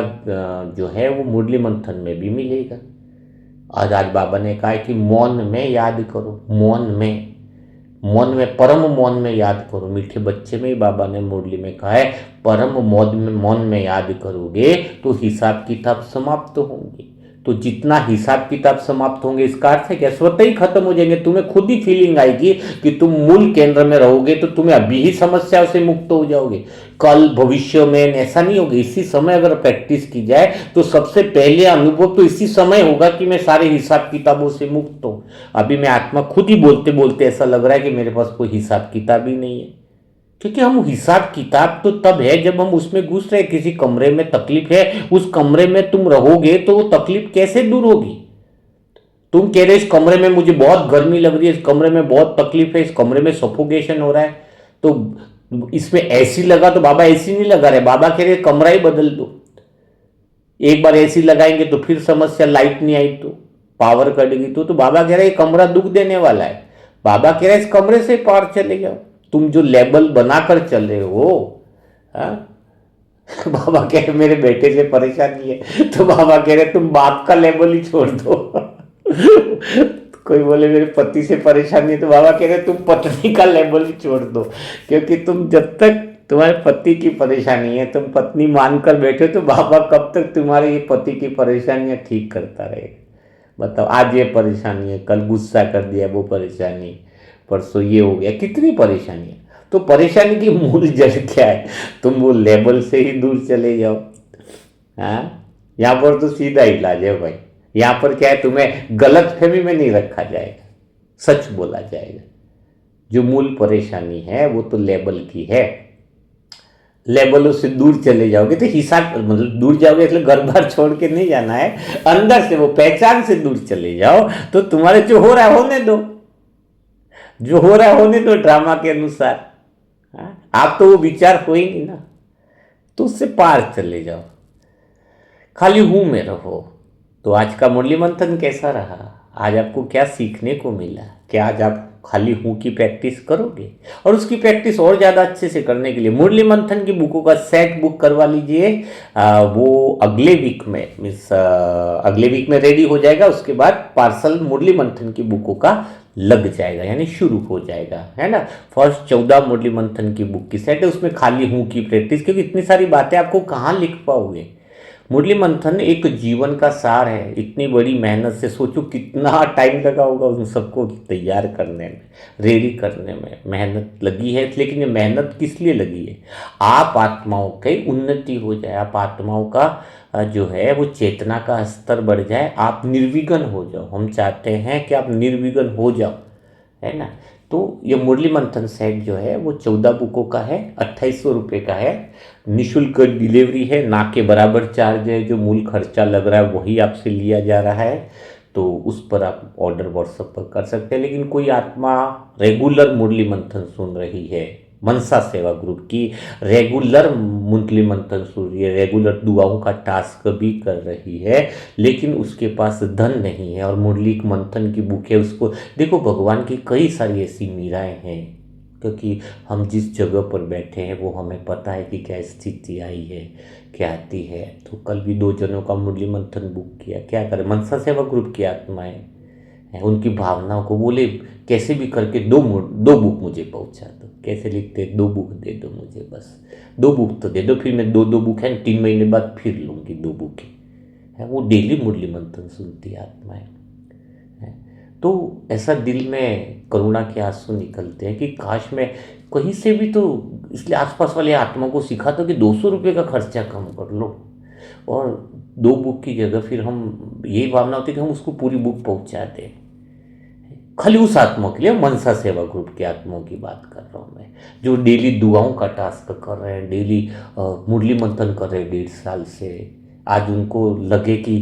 जो है वो मुरली मंथन में भी मिलेगा। आज बाबा ने कहा है कि मौन में याद करो, मौन में परम मौन में याद करो। मीठे बच्चे में ही बाबा ने मुरली में कहा है, परम मौन में याद करोगे तो हिसाब किताब समाप्त होंगे। तो जितना हिसाब किताब समाप्त होंगे, इसका अर्थ है क्या, स्वतः ही खत्म हो जाएंगे। तुम्हें खुद ही फीलिंग आएगी कि तुम मूल केंद्र में रहोगे, तो तुम्हें अभी ही समस्याओं से मुक्त हो जाओगे, कल भविष्य में ऐसा नहीं होगा। इसी समय अगर प्रैक्टिस की जाए तो सबसे पहले अनुभव तो इसी समय होगा कि मैं सारे हिसाब किताबों से मुक्त हूं। अभी मैं आत्मा खुद ही बोलते बोलते ऐसा लग रहा है कि मेरे पास कोई हिसाब किताब ही नहीं है, क्योंकि हम हिसाब किताब तो तब है जब हम उसमें घुस रहे। किसी कमरे में तकलीफ है, उस कमरे में तुम रहोगे तो वो तकलीफ कैसे दूर होगी। तुम कह रहे इस कमरे में मुझे बहुत गर्मी लग रही है, इस कमरे में बहुत तकलीफ है, इस कमरे में सफोकेशन हो रहा है, तो इसमें एसी लगा, तो बाबा एसी नहीं लगा रहे, बाबा कह रहे कमरा ही बदल दो। एक बार एसी लगाएंगे तो फिर समस्या, लाइट नहीं आई तो पावर कट गई तो बाबा कह रहे कमरा दुख देने वाला है। बाबा कह रहे इस कमरे से पार चले जाओ, तुम जो लेबल बनाकर चल रहे हो। बाबा कह रहे मेरे बेटे से परेशानी है, तो बाबा कह रहे तुम बाप का लेबल ही छोड़ दो। कोई बोले मेरे पति से परेशानी है, तो बाबा कह रहे तुम पत्नी का लेबल ही छोड़ दो, क्योंकि तुम जब तक तुम्हारे पति की परेशानी है, तुम पत्नी मानकर बैठे हो, तो बाबा कब तक तुम्हारे ये पति की परेशानियां ठीक करता रहेगा। बताओ, आज ये परेशानी है, कल गुस्सा कर दिया वो परेशानी, परसों ये हो गया, कितनी परेशानी है। तो परेशानी की मूल जड़ क्या है? तुम वो लेबल से ही दूर चले जाओ। हाँ, यहाँ पर तो सीधा इलाज है भाई। यहाँ पर क्या है, तुम्हें गलत फहमी में नहीं रखा जाएगा, सच बोला जाएगा। जो मूल परेशानी है वो तो लेबल की है। लेबलों से दूर चले जाओगे तो हिसाब, मतलब दूर जाओगे इसलिए घर बार छोड़ के नहीं जाना है, अंदर से वो पहचान से दूर चले जाओ, तो तुम्हारे जो हो रहा है होने दो, जो हो रहा है होने दो ड्रामा के अनुसार। हाँ? आप तो वो विचार हो ही नहीं ना, तो उससे पार चले जाओ, खाली हूं में रहो। तो आज का मुरली मंथन कैसा रहा? आज आपको क्या सीखने को मिला? क्या आज आप खाली हूं की प्रैक्टिस करोगे? और उसकी प्रैक्टिस और ज़्यादा अच्छे से करने के लिए मुरली मंथन की बुकों का सेट बुक करवा लीजिए। वो अगले वीक में, मीन्स अगले वीक में रेडी हो जाएगा। उसके बाद पार्सल मुरली मंथन की बुकों का लग जाएगा, यानी शुरू हो जाएगा, है ना। फर्स्ट 14 मुरली मंथन की बुक की सेट है, उसमें खाली हूं की प्रैक्टिस, क्योंकि इतनी सारी बातें आपको कहाँ लिख पाओगे। मुरली मंथन एक जीवन का सार है। इतनी बड़ी मेहनत से सोचो कितना टाइम लगा होगा उन सबको तैयार करने में, रेडी करने में मेहनत लगी है। लेकिन ये मेहनत किस लिए लगी है? आप आत्माओं की उन्नति हो जाए, आप आत्माओं का जो है वो चेतना का स्तर बढ़ जाए, आप निर्विघ्न हो जाओ। हम चाहते हैं कि आप निर्विघ्न हो जाओ, है ना। तो ये मुरली मंथन सेट जो है वो 14 बुकों का है, 2800 रुपये का है। निःशुल्क डिलीवरी है, ना के बराबर चार्ज है। जो मूल खर्चा लग रहा है वही आपसे लिया जा रहा है, तो उस पर आप ऑर्डर व्हाट्सएप पर कर सकते हैं। लेकिन कोई आत्मा रेगुलर मुरली मंथन सुन रही है, मनसा सेवा ग्रुप की रेगुलर मुरली मंथन सुन रही है, रेगुलर दुआओं का टास्क भी कर रही है, लेकिन उसके पास धन नहीं है और मुरली मंथन की बुक है, उसको देखो, भगवान की कई सारी ऐसी मीराएं हैं। क्योंकि हम जिस जगह पर बैठे हैं वो हमें पता है कि क्या स्थिति आई है, क्या आती है। तो कल भी 2 जनों का मुरली मंथन बुक किया, क्या करें, मनसा सेवा ग्रुप की आत्माएं हैं, उनकी भावनाओं को बोले कैसे भी करके दो बुक मुझे पहुंचा दो। कैसे लिखते, 2 बुक दे दो मुझे, बस 2 बुक तो दे दो, फिर मैं 2 बुक है 3 महीने बाद फिर लूँगी 2 बुक है। वो डेली मुरली मंथन सुनती आत्माएं। तो ऐसा दिल में करुणा के आंसू निकलते हैं कि काश मैं कहीं से भी, तो इसलिए आसपास वाले आत्मा को सिखा दो कि 200 रुपये का खर्चा कम कर लो, और 2 बुक की जगह फिर हम, यही भावना होती है कि हम उसको पूरी बुक पहुंचा दें। खाली उस आत्मा के लिए, मनसा सेवा ग्रुप के आत्माओं की बात कर रहा हूँ मैं, जो डेली दुआओं का टास्क कर रहे हैं, डेली मुरली मंथन कर रहे हैं 1.5 साल से। आज उनको लगे कि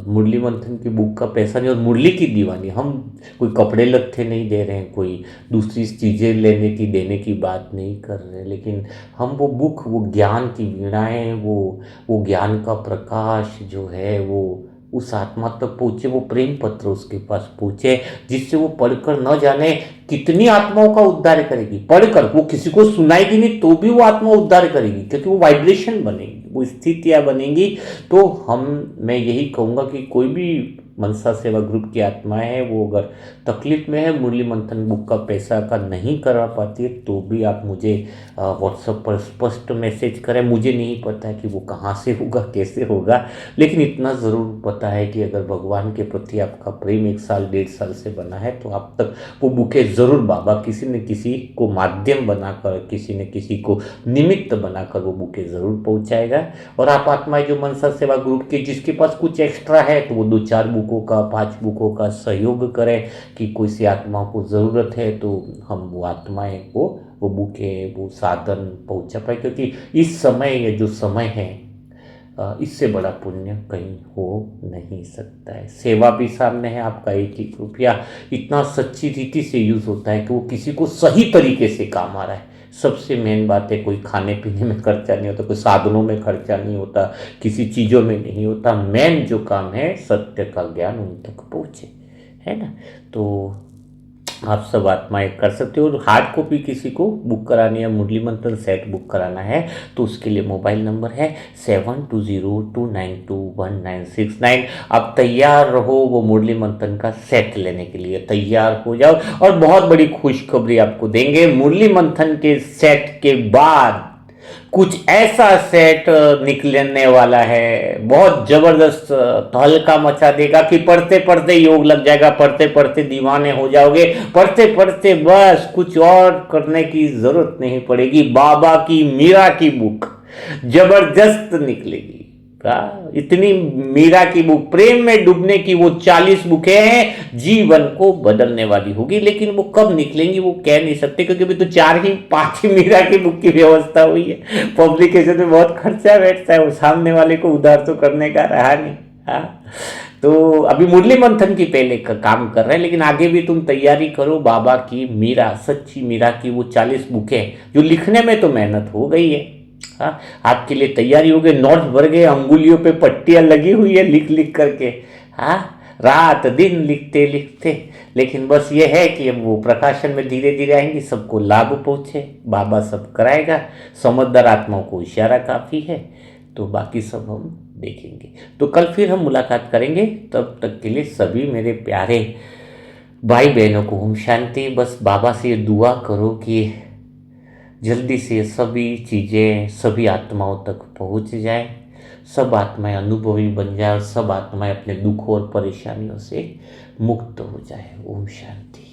मुरली मंथन की बुक का पैसा नहीं, और मुरली की दीवानी, हम कोई कपड़े लत्ते नहीं दे रहे हैं, कोई दूसरी चीज़ें लेने की देने की बात नहीं कर रहे हैं, लेकिन हम वो बुक, वो ज्ञान की वीणाएँ, वो ज्ञान का प्रकाश जो है वो उस आत्मा तक पहुँचे, वो प्रेम पत्र उसके पास पहुँचे, जिससे वो पढ़कर न जाने कितनी आत्माओं का उद्धार करेगी। पढ़कर वो किसी को सुनाएगी नहीं तो भी वो आत्मा उद्धार करेगी, क्योंकि वो वाइब्रेशन बनेगी, वो स्थितियाँ बनेंगी। तो मैं यही कहूँगा कि कोई भी मनसा सेवा ग्रुप की आत्माएं हैं, वो अगर तकलीफ में है, मुरली मंथन बुक का पैसा का नहीं करा पाती है, तो भी आप मुझे व्हाट्सएप पर स्पष्ट मैसेज करें। मुझे नहीं पता है कि वो कहाँ से होगा, कैसे होगा, लेकिन इतना ज़रूर पता है कि अगर भगवान के प्रति आपका प्रेम 1 साल 1.5 साल से बना है, तो आप तक वो बुकें ज़रूर बाबा किसी न किसी को माध्यम बनाकर, किसी न किसी को निमित्त बनाकर वो बुकें ज़रूर पहुँचाएगा। और आप आत्माएं जो मनसा सेवा ग्रुप के, जिसके पास कुछ एक्स्ट्रा है, तो वो 2-4 बुकों का, 5 बुकों का सहयोग करें कि कोई सी आत्मा को ज़रूरत है, तो हम वो आत्माएं को वो बुकें, वो साधन पहुंचा पाए। क्योंकि इस समय, ये जो समय है, इससे बड़ा पुण्य कहीं हो नहीं सकता है। सेवा भी सामने है, आपका 1-1 रुपया इतना सच्ची रीति से यूज़ होता है कि वो किसी को सही तरीके से काम आ रहा है। सबसे मेन बात है, कोई खाने पीने में खर्चा नहीं होता, कोई साधनों में खर्चा नहीं होता, किसी चीज़ों में नहीं होता। मेन जो काम है, सत्य का ज्ञान उन तक पहुँचे, है ना। तो आप सब आत्माएं कर सकते हो। और हार्ड कॉपी किसी को बुक करानी है, मुरली मंथन सेट बुक कराना है, तो उसके लिए मोबाइल नंबर है 7202921969। आप तैयार रहो वो मुरली मंथन का सेट लेने के लिए, तैयार हो जाओ। और बहुत बड़ी खुशखबरी आपको देंगे, मुरली मंथन के सेट के बाद कुछ ऐसा सेट निकलने वाला है, बहुत जबरदस्त, तहलका मचा देगा कि पढ़ते पढ़ते योग लग जाएगा, पढ़ते पढ़ते दीवाने हो जाओगे, पढ़ते पढ़ते बस कुछ और करने की जरूरत नहीं पड़ेगी। बाबा की मीरा की बुक जबरदस्त निकलेगी। इतनी मीरा की बुक, प्रेम में डूबने की वो 40 बुकें हैं, जीवन को बदलने वाली होगी। लेकिन वो कब निकलेंगी वो कह नहीं सकते, क्योंकि अभी तो 4 ही 5 ही मीरा की बुक की व्यवस्था हुई है। पब्लिकेशन में बहुत खर्चा बैठता है, वो सामने वाले को उधार तो करने का रहा नहीं। हाँ, तो अभी मुरली मंथन की पहले का काम कर रहे हैं, लेकिन आगे भी तुम तैयारी करो। बाबा की मीरा, सच्ची मीरा की वो 40 बुकें, जो लिखने में तो मेहनत हो गई है, हाँ, आपके लिए तैयारी हो गई, नोट्स भर गए, अंगुलियों पे पट्टियां लगी हुई है लिख लिख करके, हाँ, रात दिन लिखते लिखते। लेकिन बस ये है कि अब वो प्रकाशन में धीरे धीरे आएंगी, सबको लाभ पहुंचे, बाबा सब कराएगा। समझदार आत्माओं को इशारा काफ़ी है, तो बाकी सब हम देखेंगे। तो कल फिर हम मुलाकात करेंगे, तब तक के लिए सभी मेरे प्यारे भाई बहनों को ओम शांति। बस बाबा से ये दुआ करो कि जल्दी से सभी चीज़ें सभी आत्माओं तक पहुंच जाए, सब आत्माएं अनुभवी बन जाए और सब आत्माएं अपने दुखों और परेशानियों से मुक्त हो जाए। ओम शांति।